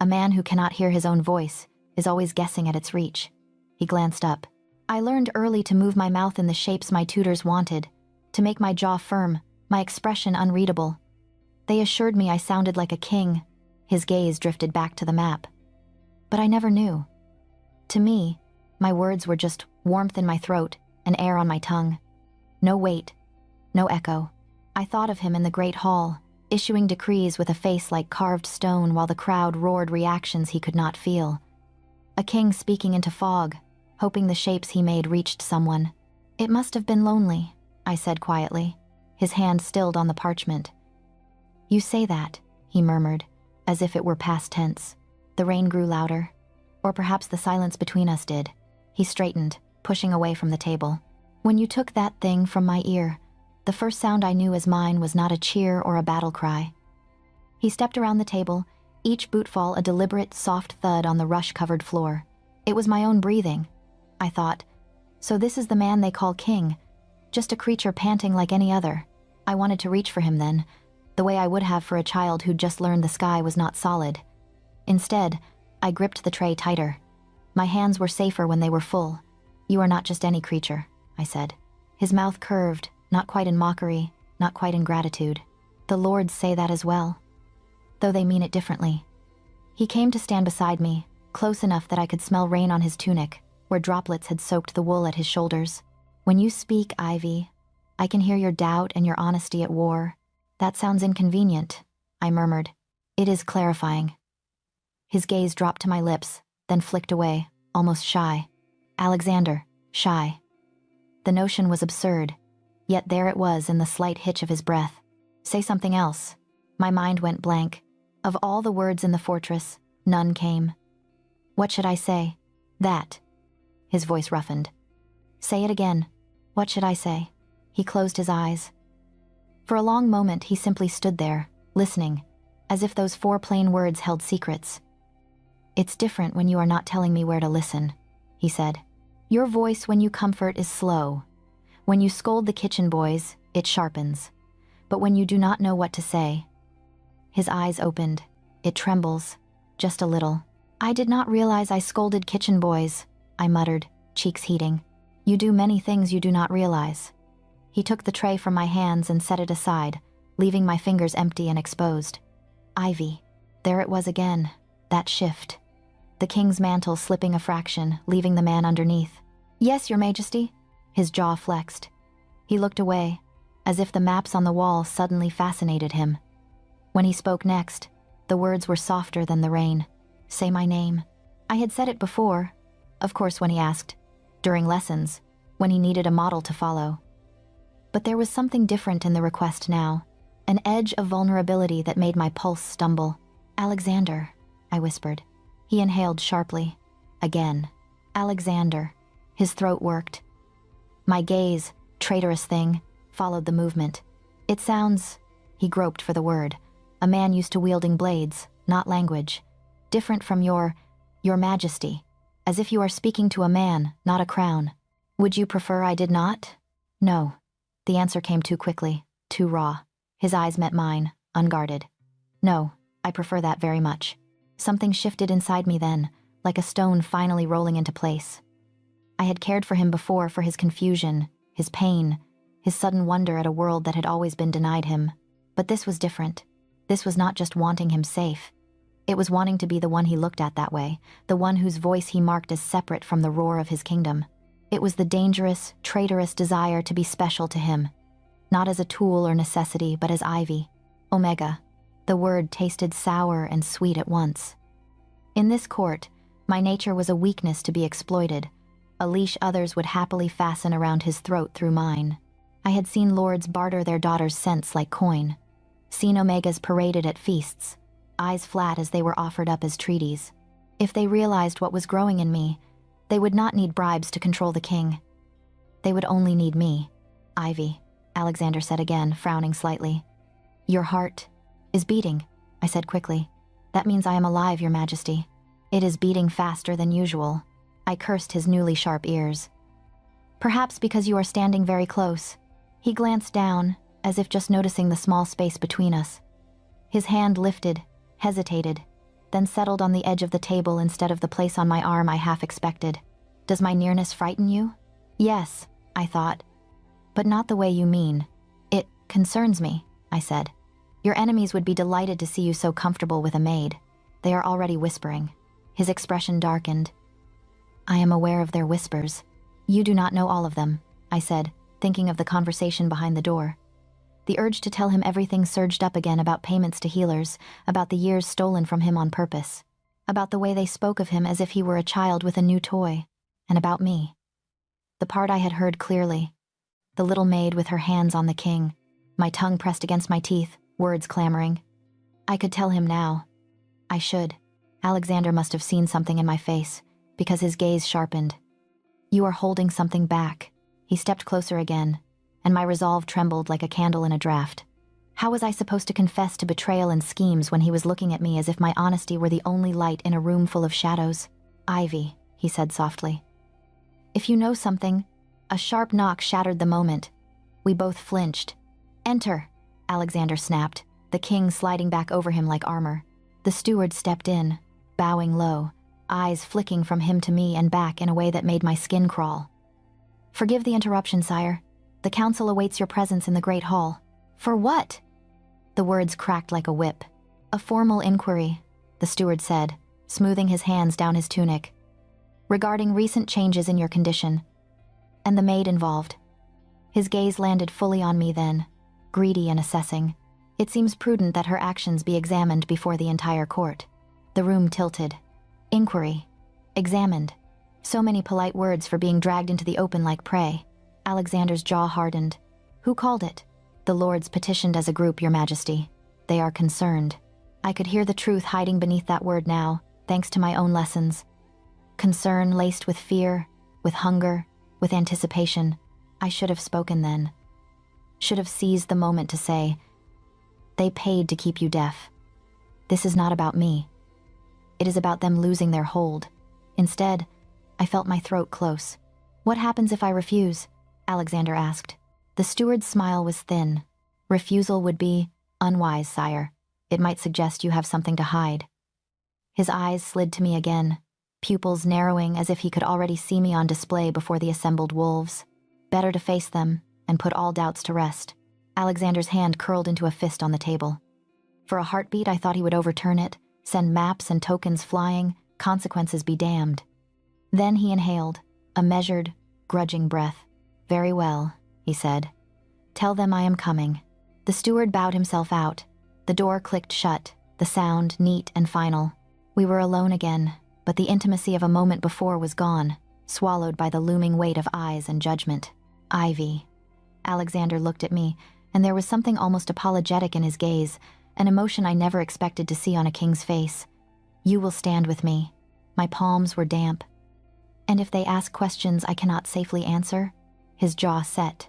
"A man who cannot hear his own voice is always guessing at its reach." He glanced up. I learned early to move my mouth in the shapes my tutors wanted, to make my jaw firm, my expression unreadable. They assured me I sounded like a king. His gaze drifted back to the map. But I never knew. To me, my words were just warmth in my throat and air on my tongue. No weight, no echo. I thought of him in the great hall, issuing decrees with a face like carved stone while the crowd roared reactions he could not feel. A king speaking into fog, hoping the shapes he made reached someone. "It must have been lonely," I said quietly, his hand stilled on the parchment. "You say that," he murmured, as if it were past tense. The rain grew louder, or perhaps the silence between us did. He straightened, pushing away from the table. "When you took that thing from my ear, the first sound I knew as mine was not a cheer or a battle cry." He stepped around the table, each bootfall a deliberate, soft thud on the rush-covered floor. It was my own breathing. I thought, so this is the man they call king, just a creature panting like any other. I wanted to reach for him then, the way I would have for a child who'd just learned the sky was not solid. Instead, I gripped the tray tighter. My hands were safer when they were full. "You are not just any creature," I said. His mouth curved, not quite in mockery, not quite in gratitude. "The lords say that as well, though they mean it differently." He came to stand beside me, close enough that I could smell rain on his tunic, where droplets had soaked the wool at his shoulders. "When you speak, Ivy, I can hear your doubt and your honesty at war. That sounds inconvenient," I murmured. "It is clarifying." His gaze dropped to my lips, then flicked away, almost shy. Alexander, shy. The notion was absurd, yet there it was in the slight hitch of his breath. "Say something else." My mind went blank. Of all the words in the fortress, none came. "What should I say?" "That." His voice roughened. "Say it again." "What should I say?" He closed his eyes. For a long moment he simply stood there, listening, as if those 4 plain words held secrets. "It's different when you are not telling me where to listen," he said. "Your voice when you comfort is slow. When you scold the kitchen boys, it sharpens. But when you do not know what to say..." His eyes opened. "It trembles, just a little." "I did not realize I scolded kitchen boys," I muttered, cheeks heating. "You do many things you do not realize." He took the tray from my hands and set it aside, leaving my fingers empty and exposed. Ivy. There it was again, that shift. The king's mantle slipping a fraction, leaving the man underneath. "Yes, your majesty." His jaw flexed. He looked away, as if the maps on the wall suddenly fascinated him. When he spoke next, the words were softer than the rain. "Say my name." I had said it before, of course when he asked, during lessons, when he needed a model to follow. But there was something different in the request now, an edge of vulnerability that made my pulse stumble. "Alexander," I whispered. He inhaled sharply. Again. "Alexander." His throat worked. My gaze, traitorous thing, followed the movement. "It sounds..." He groped for the word. A man used to wielding blades, not language. Different from your majesty. As if you are speaking to a man, not a crown. Would you prefer I did not? No. The answer came too quickly, too raw. His eyes met mine, unguarded. No, I prefer that very much. Something shifted inside me then, like a stone finally rolling into place. I had cared for him before for his confusion, his pain, his sudden wonder at a world that had always been denied him. But this was different. This was not just wanting him safe. It was wanting to be the one he looked at that way, the one whose voice he marked as separate from the roar of his kingdom. It was the dangerous, traitorous desire to be special to him, not as a tool or necessity, but as Ivy. Omega. The word tasted sour and sweet at once. In this court, my nature was a weakness to be exploited, a leash others would happily fasten around his throat through mine. I had seen lords barter their daughters' scents like coin, seen Omegas paraded at feasts, eyes flat as they were offered up as treaties. If they realized what was growing in me, they would not need bribes to control the king. They would only need me. Ivy, Alexander said again, frowning slightly. Your heart is beating, I said quickly. That means I am alive, Your Majesty. It is beating faster than usual. I cursed his newly sharp ears. Perhaps because you are standing very close. He glanced down, as if just noticing the small space between us. His hand lifted, hesitated, then settled on the edge of the table instead of the place on my arm I half expected. Does my nearness frighten you? Yes, I thought. But not the way you mean. It concerns me, I said. Your enemies would be delighted to see you so comfortable with a maid. They are already whispering. His expression darkened. I am aware of their whispers. You do not know all of them, I said, thinking of the conversation behind the door. The urge to tell him everything surged up again about payments to healers, about the years stolen from him on purpose, about the way they spoke of him as if he were a child with a new toy, and about me. The part I had heard clearly. The little maid with her hands on the king, my tongue pressed against my teeth, words clamoring. I could tell him now. I should. Alexander must have seen something in my face, because his gaze sharpened. You are holding something back. He stepped closer again, and my resolve trembled like a candle in a draught. How was I supposed to confess to betrayal and schemes when he was looking at me as if my honesty were the only light in a room full of shadows? Ivy, he said softly. If you know something. A sharp knock shattered the moment. We both flinched. Enter, Alexander snapped, the king sliding back over him like armor. The steward stepped in, bowing low, eyes flicking from him to me and back in a way that made my skin crawl. Forgive the interruption, sire. The council awaits your presence in the great hall. For what? The words cracked like a whip. A formal inquiry, the steward said, smoothing his hands down his tunic. Regarding recent changes in your condition. And the maid involved. His gaze landed fully on me then, greedy and assessing. It seems prudent that her actions be examined before the entire court. The room tilted. Inquiry. Examined. So many polite words for being dragged into the open like prey. Alexander's jaw hardened. Who called it? The lords petitioned as a group, Your Majesty. They are concerned. I could hear the truth hiding beneath that word now, thanks to my own lessons. Concern laced with fear, with hunger, with anticipation. I should have spoken then. Should have seized the moment to say, they paid to keep you deaf. This is not about me. It is about them losing their hold. Instead, I felt my throat close. What happens if I refuse? Alexander asked. The steward's smile was thin. Refusal would be unwise, sire. It might suggest you have something to hide. His eyes slid to me again, pupils narrowing as if he could already see me on display before the assembled wolves. Better to face them and put all doubts to rest. Alexander's hand curled into a fist on the table. For a heartbeat, I thought he would overturn it, send maps and tokens flying, consequences be damned. Then he inhaled, a measured, grudging breath. Very well, he said. Tell them I am coming. The steward bowed himself out. The door clicked shut, the sound neat and final. We were alone again, but the intimacy of a moment before was gone, swallowed by the looming weight of eyes and judgment. Ivy. Alexander looked at me, and there was something almost apologetic in his gaze, an emotion I never expected to see on a king's face. You will stand with me. My palms were damp. And if they ask questions I cannot safely answer? His jaw set.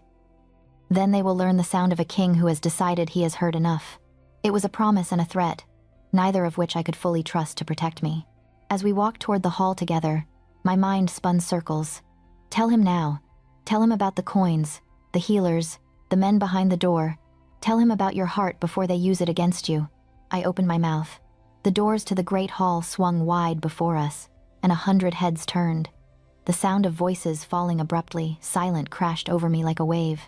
Then they will learn the sound of a king who has decided he has heard enough. It was a promise and a threat, neither of which I could fully trust to protect me. As we walked toward the hall together, my mind spun circles. Tell him now. Tell him about the coins, the healers, the men behind the door. Tell him about your heart before they use it against you. I opened my mouth. The doors to the great hall swung wide before us, and 100 heads turned. The sound of voices falling abruptly, silent, crashed over me like a wave.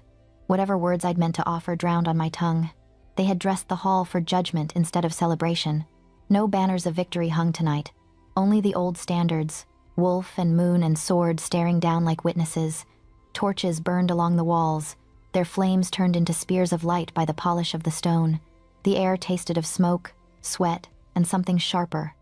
Whatever words I'd meant to offer drowned on my tongue. They had dressed the hall for judgment instead of celebration. No banners of victory hung tonight. Only the old standards, wolf and moon and sword staring down like witnesses. Torches burned along the walls, their flames turned into spears of light by the polish of the stone. The air tasted of smoke, sweat, and something sharper,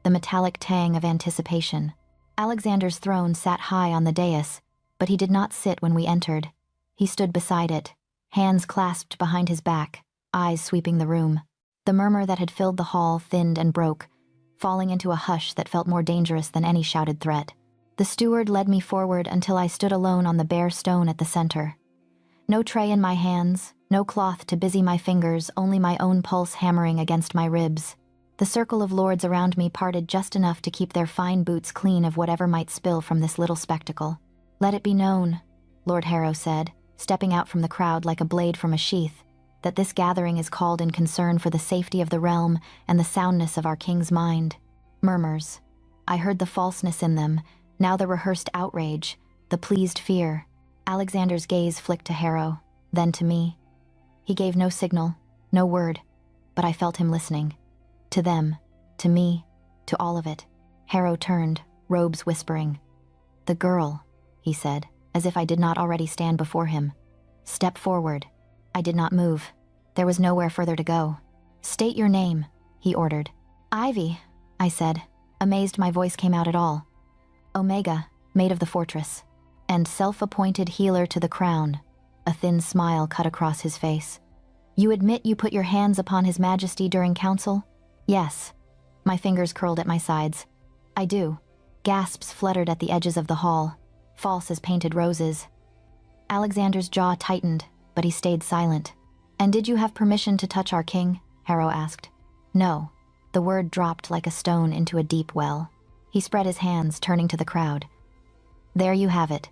the metallic tang of anticipation. Alexander's throne sat high on the dais, but he did not sit when we entered. He stood beside it, hands clasped behind his back, eyes sweeping the room. The murmur that had filled the hall thinned and broke, falling into a hush that felt more dangerous than any shouted threat. The steward led me forward until I stood alone on the bare stone at the center. No tray in my hands, no cloth to busy my fingers, only my own pulse hammering against my ribs. The circle of lords around me parted just enough to keep their fine boots clean of whatever might spill from this little spectacle. Let it be known, Lord Harrow said, stepping out from the crowd like a blade from a sheath, that this gathering is called in concern for the safety of the realm and the soundness of our king's mind. Murmurs. I heard the falseness in them, now the rehearsed outrage, the pleased fear. Alexander's gaze flicked to Harrow, then to me. He gave no signal, no word, but I felt him listening. To them, to me, to all of it. Harrow turned, robes whispering. The girl, he said, as if I did not already stand before him. Step forward. I did not move. There was nowhere further to go. State your name, he ordered. Ivy, I said, amazed my voice came out at all. Omega, maid of the fortress, and self-appointed healer to the crown. A thin smile cut across his face. You admit you put your hands upon His Majesty during council? Yes. My fingers curled at my sides. I do. Gasps fluttered at the edges of the hall, false as painted roses. Alexander's jaw tightened, but he stayed silent. And did you have permission to touch our king? Harrow asked. No. The word dropped like a stone into a deep well. He spread his hands, turning to the crowd. There you have it.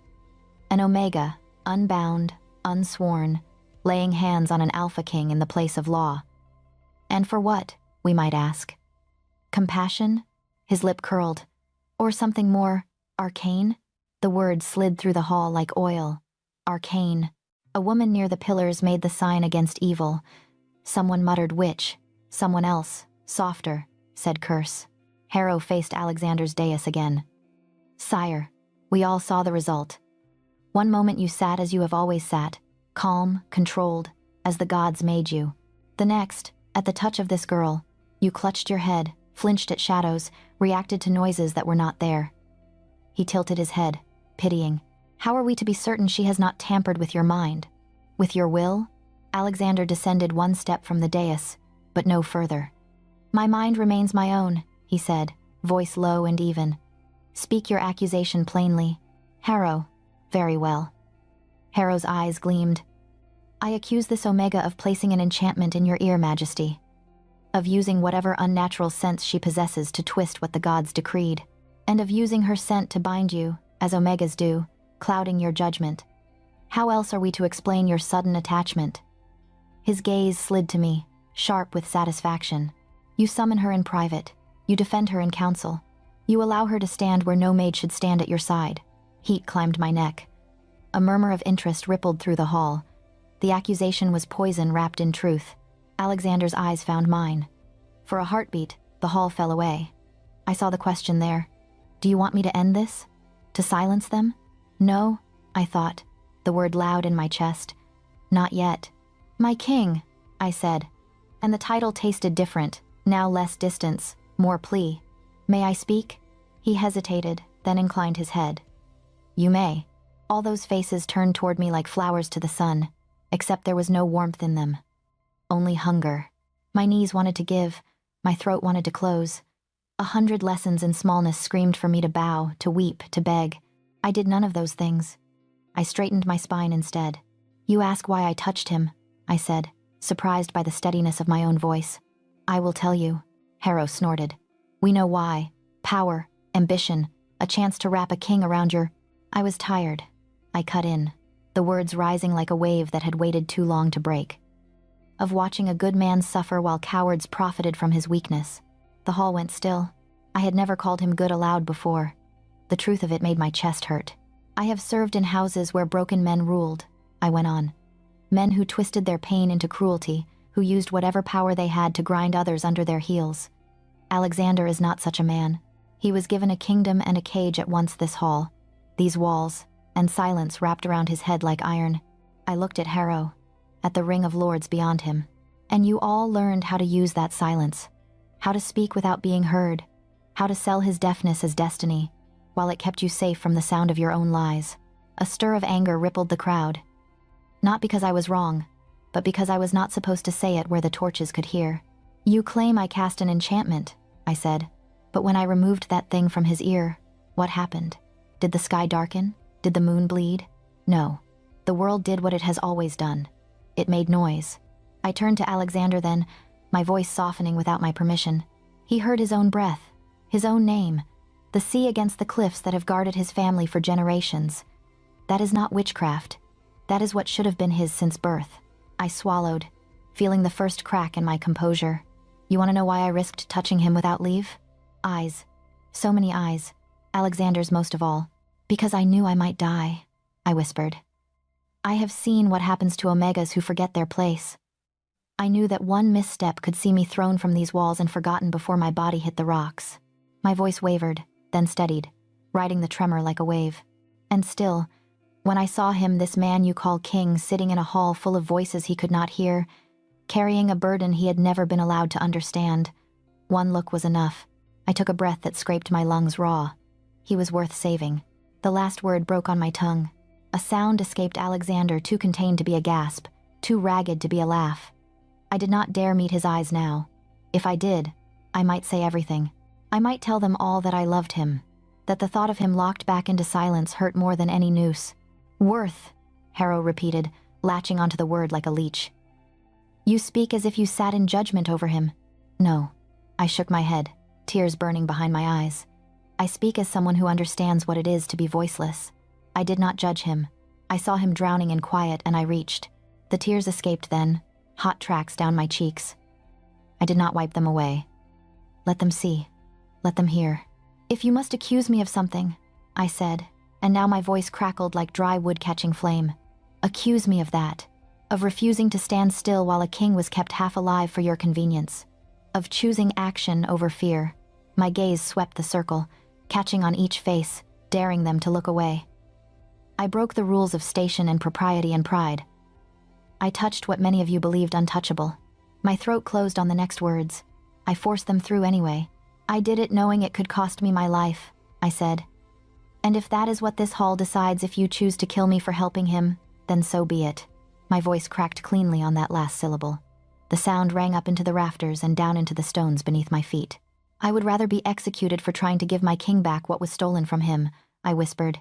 An Omega, unbound, unsworn, laying hands on an Alpha King in the place of law. And for what, we might ask? Compassion? His lip curled. Or something more arcane? The word slid through the hall like oil. Arcane. A woman near the pillars made the sign against evil. Someone muttered witch. Someone else, softer, said curse. Harrow faced Alexander's dais again. Sire, we all saw the result. One moment you sat as you have always sat, calm, controlled, as the gods made you. The next, at the touch of this girl, you clutched your head, flinched at shadows, reacted to noises that were not there. He tilted his head, pitying. How are we to be certain she has not tampered with your mind? With your will? Alexander descended one step from the dais, but no further. My mind remains my own, he said, voice low and even. Speak your accusation plainly. Harrow. Very well. Harrow's eyes gleamed. I accuse this Omega of placing an enchantment in your ear, Majesty. Of using whatever unnatural sense she possesses to twist what the gods decreed. And of using her scent to bind you, as Omegas do, clouding your judgment. How else are we to explain your sudden attachment? His gaze slid to me, sharp with satisfaction. You summon her in private. You defend her in council. You allow her to stand where no maid should stand at your side. Heat climbed my neck. A murmur of interest rippled through the hall. The accusation was poison wrapped in truth. Alexander's eyes found mine. For a heartbeat, the hall fell away. I saw the question there. Do you want me to end this? To silence them? No, I thought, the word loud in my chest. Not yet. My king, I said. And the title tasted different, now less distance, more plea. May I speak? He hesitated, then inclined his head. You may. All those faces turned toward me like flowers to the sun, except there was no warmth in them. Only hunger. My knees wanted to give, my throat wanted to close. 100 lessons in smallness screamed for me to bow, to weep, to beg. I did none of those things. I straightened my spine instead. You ask why I touched him, I said, surprised by the steadiness of my own voice. I will tell you, Harrow snorted. We know why. Power, ambition, a chance to wrap a king around your... I was tired. I cut in, the words rising like a wave that had waited too long to break. Of watching a good man suffer while cowards profited from his weakness. The hall went still. I had never called him good aloud before. The truth of it made my chest hurt. I have served in houses where broken men ruled, I went on. Men who twisted their pain into cruelty, who used whatever power they had to grind others under their heels. Alexander is not such a man. He was given a kingdom and a cage at once, this hall, these walls, and silence wrapped around his head like iron. I looked at Harrow, at the ring of lords beyond him. And you all learned how to use that silence, how to speak without being heard, how to sell his deafness as destiny, while it kept you safe from the sound of your own lies. A stir of anger rippled the crowd. Not because I was wrong, but because I was not supposed to say it where the torches could hear. You claim I cast an enchantment, I said, but when I removed that thing from his ear, what happened? Did the sky darken? Did the moon bleed? No. The world did what it has always done. It made noise. I turned to Alexander then, my voice softening without my permission. He heard his own breath, his own name, the sea against the cliffs that have guarded his family for generations. That is not witchcraft. That is what should have been his since birth. I swallowed, feeling the first crack in my composure. You want to know why I risked touching him without leave? Eyes. So many eyes. Alexander's most of all. Because I knew I might die, I whispered. I have seen what happens to Omegas who forget their place. I knew that one misstep could see me thrown from these walls and forgotten before my body hit the rocks. My voice wavered, then steadied, riding the tremor like a wave. And still, when I saw him, this man you call king, sitting in a hall full of voices he could not hear, carrying a burden he had never been allowed to understand, one look was enough. I took a breath that scraped my lungs raw. He was worth saving. The last word broke on my tongue. A sound escaped Alexander, too contained to be a gasp, too ragged to be a laugh. I did not dare meet his eyes now. If I did, I might say everything. I might tell them all that I loved him, that the thought of him locked back into silence hurt more than any noose. Worth, Harrow repeated, latching onto the word like a leech. You speak as if you sat in judgment over him. No. I shook my head, tears burning behind my eyes. I speak as someone who understands what it is to be voiceless. I did not judge him. I saw him drowning in quiet and I reached. The tears escaped then, hot tracks down my cheeks. I did not wipe them away. Let them see. Let them hear. If you must accuse me of something, I said, and now my voice crackled like dry wood catching flame. Accuse me of that. Of refusing to stand still while a king was kept half alive for your convenience. Of choosing action over fear. My gaze swept the circle, catching on each face, daring them to look away. I broke the rules of station and propriety and pride. I touched what many of you believed untouchable. My throat closed on the next words. I forced them through anyway. I did it knowing it could cost me my life, I said. And if that is what this hall decides, if you choose to kill me for helping him, then so be it. My voice cracked cleanly on that last syllable. The sound rang up into the rafters and down into the stones beneath my feet. I would rather be executed for trying to give my king back what was stolen from him, I whispered,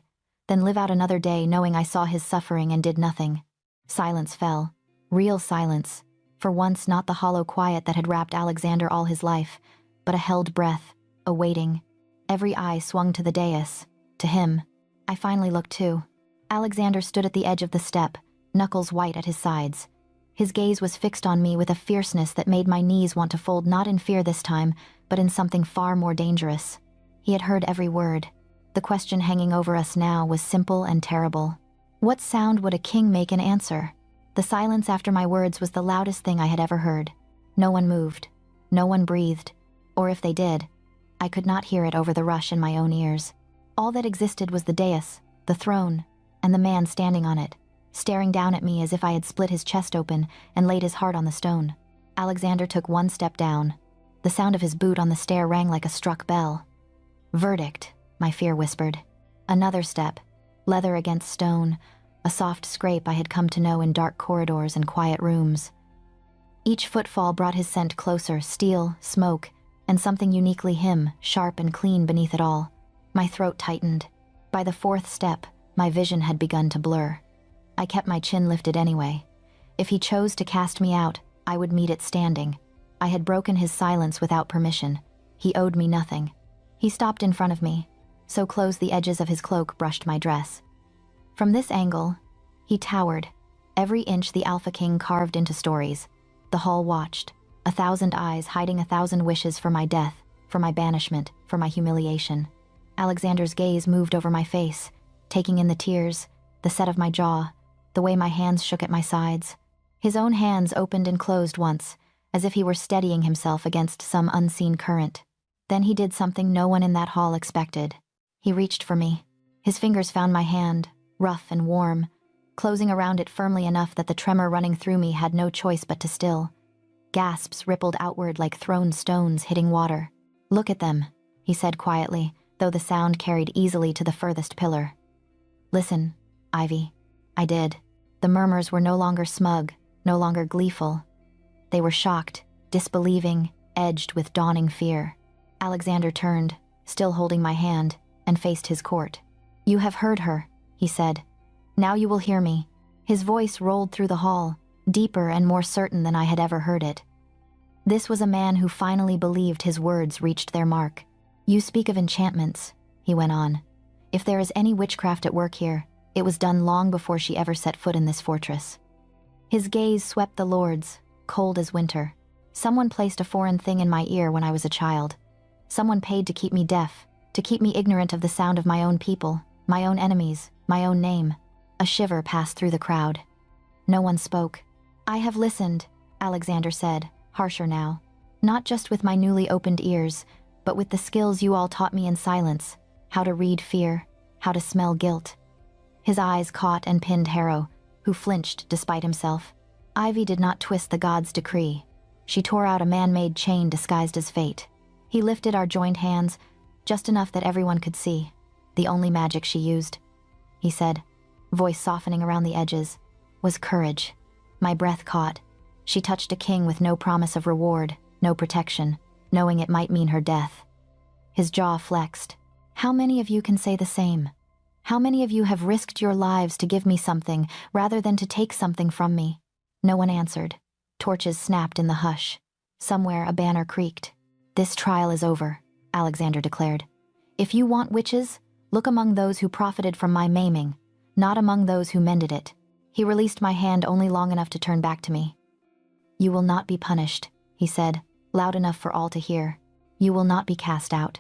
than live out another day knowing I saw his suffering and did nothing. Silence fell. Real silence. For once not the hollow quiet that had wrapped Alexander all his life, but a held breath, a waiting. Every eye swung to the dais, to him. I finally looked too. Alexander stood at the edge of the step, knuckles white at his sides. His gaze was fixed on me with a fierceness that made my knees want to fold, not in fear this time, but in something far more dangerous. He had heard every word. The question hanging over us now was simple and terrible. What sound would a king make in answer? The silence after my words was the loudest thing I had ever heard. No one moved. No one breathed. Or if they did, I could not hear it over the rush in my own ears. All that existed was the dais, the throne, and the man standing on it, staring down at me as if I had split his chest open and laid his heart on the stone. Alexander took one step down. The sound of his boot on the stair rang like a struck bell. Verdict, my fear whispered. Another step, leather against stone, a soft scrape I had come to know in dark corridors and quiet rooms. Each footfall brought his scent closer, steel, smoke, and something uniquely him, sharp and clean beneath it all. My throat tightened. By the fourth step, my vision had begun to blur. I kept my chin lifted anyway. If he chose to cast me out, I would meet it standing. I had broken his silence without permission. He owed me nothing. He stopped in front of me, so close the edges of his cloak brushed my dress. From this angle, he towered, every inch the Alpha King carved into stories. The hall watched, 1,000 eyes hiding 1,000 wishes for my death, for my banishment, for my humiliation. Alexander's gaze moved over my face, taking in the tears, the set of my jaw, the way my hands shook at my sides. His own hands opened and closed once, as if he were steadying himself against some unseen current. Then he did something no one in that hall expected. He reached for me. His fingers found my hand, rough and warm, closing around it firmly enough that the tremor running through me had no choice but to still. Gasps rippled outward like thrown stones hitting water. "Look at them," he said quietly, though the sound carried easily to the furthest pillar. "Listen, Ivy." I did. The murmurs were no longer smug, no longer gleeful. They were shocked, disbelieving, edged with dawning fear. Alexander turned, still holding my hand, and faced his court. "You have heard her," he said. "Now you will hear me." His voice rolled through the hall, deeper and more certain than I had ever heard it. This was a man who finally believed his words reached their mark. "You speak of enchantments," he went on. "If there is any witchcraft at work here, it was done long before she ever set foot in this fortress." His gaze swept the lords, cold as winter. Someone placed a foreign thing in my ear when I was a child. Someone paid to keep me deaf, to keep me ignorant of the sound of my own people, my own enemies, my own name. A shiver passed through the crowd. No one spoke. "I have listened," Alexander said, harsher now. "Not just with my newly opened ears, but with the skills you all taught me in silence, how to read fear, how to smell guilt." His eyes caught and pinned Harrow, who flinched despite himself. Ivy did not twist the god's decree. She tore out a man-made chain disguised as fate. He lifted our joined hands, just enough that everyone could see. "The only magic she used," he said, voice softening around the edges, "was courage." My breath caught. She touched a king with no promise of reward, no protection, knowing it might mean her death. His jaw flexed. "How many of you can say the same? How many of you have risked your lives to give me something rather than to take something from me?" No one answered. Torches snapped in the hush. Somewhere a banner creaked. "This trial is over," Alexander declared. "If you want witches, look among those who profited from my maiming, not among those who mended it." He released my hand only long enough to turn back to me. "You will not be punished," he said, loud enough for all to hear. "You will not be cast out.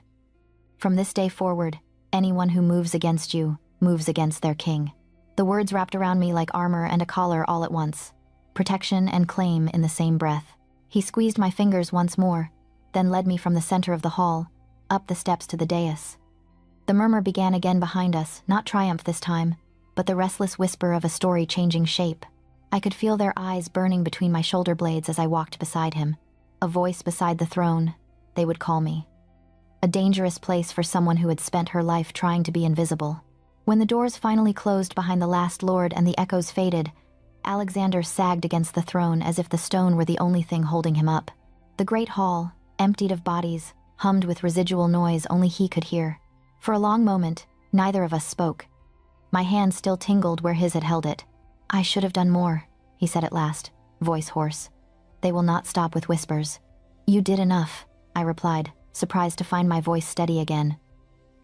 From this day forward, anyone who moves against you moves against their king." The words wrapped around me like armor and a collar all at once. Protection and claim in the same breath. He squeezed my fingers once more, then led me from the center of the hall, up the steps to the dais. The murmur began again behind us, not triumph this time, but the restless whisper of a story changing shape. I could feel their eyes burning between my shoulder blades as I walked beside him. A voice beside the throne, they would call me. A dangerous place for someone who had spent her life trying to be invisible. When the doors finally closed behind the last lord and the echoes faded, Alexander sagged against the throne as if the stone were the only thing holding him up. The great hall, emptied of bodies, hummed with residual noise only he could hear. For a long moment, neither of us spoke. My hand still tingled where his had held it. "I should have done more," he said at last, voice hoarse. "They will not stop with whispers." "You did enough," I replied, surprised to find my voice steady again.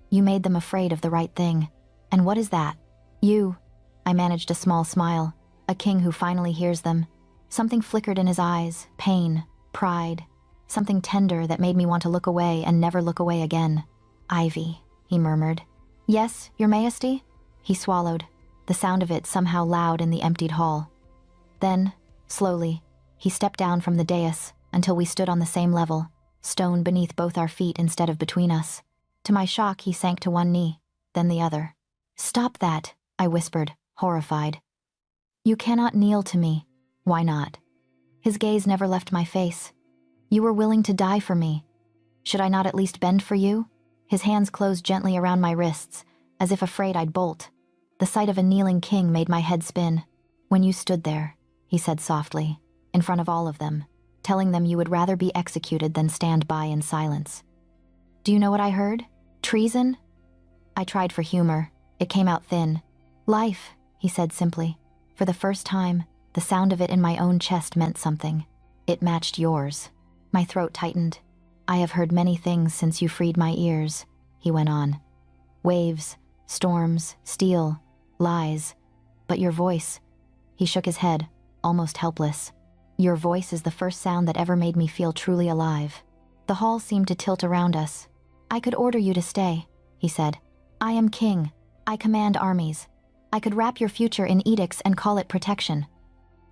"You made them afraid of the right thing. And what is that?" "You." I managed a small smile, a king who finally hears them. Something flickered in his eyes, pain, pride, something tender that made me want to look away and never look away again. "Ivy," he murmured. "Yes, Your Majesty?" He swallowed, the sound of it somehow loud in the emptied hall. Then, slowly, he stepped down from the dais until we stood on the same level, stone beneath both our feet instead of between us. To my shock, he sank to one knee, then the other. "Stop that," I whispered, horrified. "You cannot kneel to me." "Why not?" His gaze never left my face. "You were willing to die for me. Should I not at least bend for you?" His hands closed gently around my wrists, as if afraid I'd bolt. The sight of a kneeling king made my head spin. "When you stood there," he said softly, in front of all of them, telling them you would rather be executed than stand by in silence. "Do you know what I heard? Treason?" I tried for humor. It came out thin. "Life," he said simply. For the first time, the sound of it in my own chest meant something. It matched yours. My throat tightened. I have heard many things since you freed my ears, he went on. Waves, storms, steel, lies. But your voice, he shook his head, almost helpless. Your voice is the first sound that ever made me feel truly alive. The hall seemed to tilt around us. I could order you to stay, he said. I am king. I command armies. I could wrap your future in edicts and call it protection.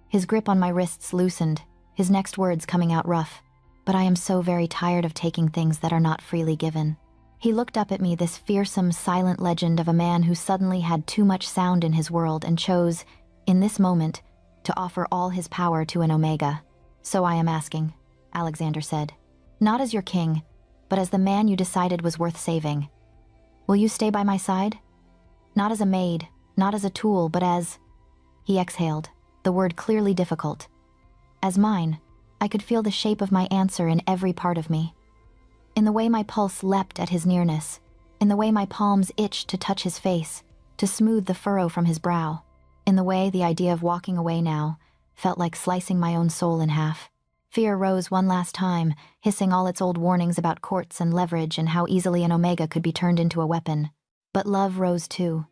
His grip on my wrists loosened, his next words coming out rough. But I am so very tired of taking things that are not freely given. He looked up at me, this fearsome, silent legend of a man who suddenly had too much sound in his world and chose, in this moment, to offer all his power to an Omega. So I am asking, Alexander said. Not as your king, but as the man you decided was worth saving. Will you stay by my side? Not as a maid, not as a tool, but as... He exhaled, the word clearly difficult. As mine. I could feel the shape of my answer in every part of me. In the way my pulse leapt at his nearness, in the way my palms itched to touch his face, to smooth the furrow from his brow, in the way the idea of walking away now felt like slicing my own soul in half. Fear rose one last time, hissing all its old warnings about courts and leverage and how easily an Omega could be turned into a weapon. But love rose too.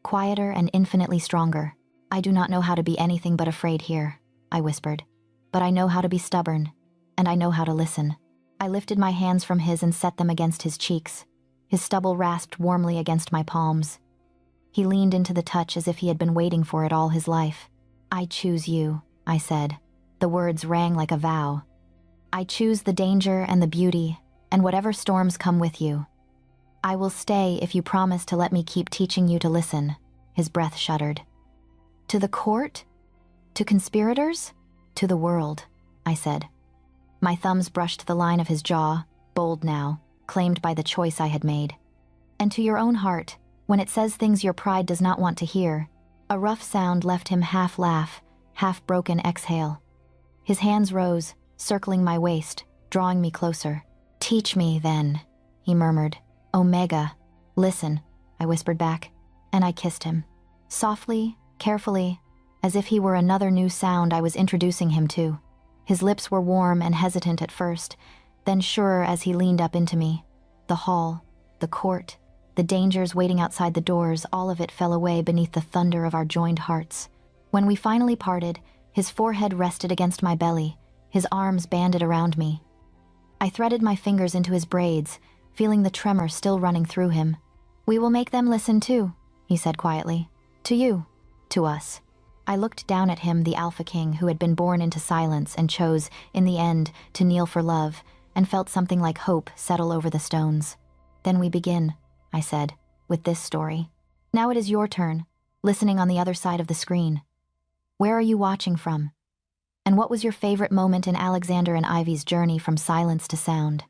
Quieter and infinitely stronger. I do not know how to be anything but afraid here, I whispered. But I know how to be stubborn, and I know how to listen. I lifted my hands from his and set them against his cheeks. His stubble rasped warmly against my palms. He leaned into the touch as if he had been waiting for it all his life. I choose you, I said. The words rang like a vow. I choose the danger and the beauty, and whatever storms come with you. I will stay if you promise to let me keep teaching you to listen. His breath shuddered. To the court? To conspirators? To the world, I said. My thumbs brushed the line of his jaw, bold now, claimed by the choice I had made. And to your own heart, when it says things your pride does not want to hear. A rough sound left him half laugh, half broken exhale. His hands rose, circling my waist, drawing me closer. Teach me, then, he murmured. Omega. Listen, I whispered back, and I kissed him. Softly, carefully, as if he were another new sound I was introducing him to. His lips were warm and hesitant at first, then surer as he leaned up into me. The hall, the court, the dangers waiting outside the doors, all of it fell away beneath the thunder of our joined hearts. When we finally parted, his forehead rested against my belly, his arms banded around me. I threaded my fingers into his braids, feeling the tremor still running through him. We will make them listen too, he said quietly. To you, to us. I looked down at him, the Alpha King who had been born into silence and chose, in the end, to kneel for love, and felt something like hope settle over the stones. Then we begin, I said, with this story. Now it is your turn, listening on the other side of the screen. Where are you watching from? And what was your favorite moment in Alexander and Ivy's journey from silence to sound?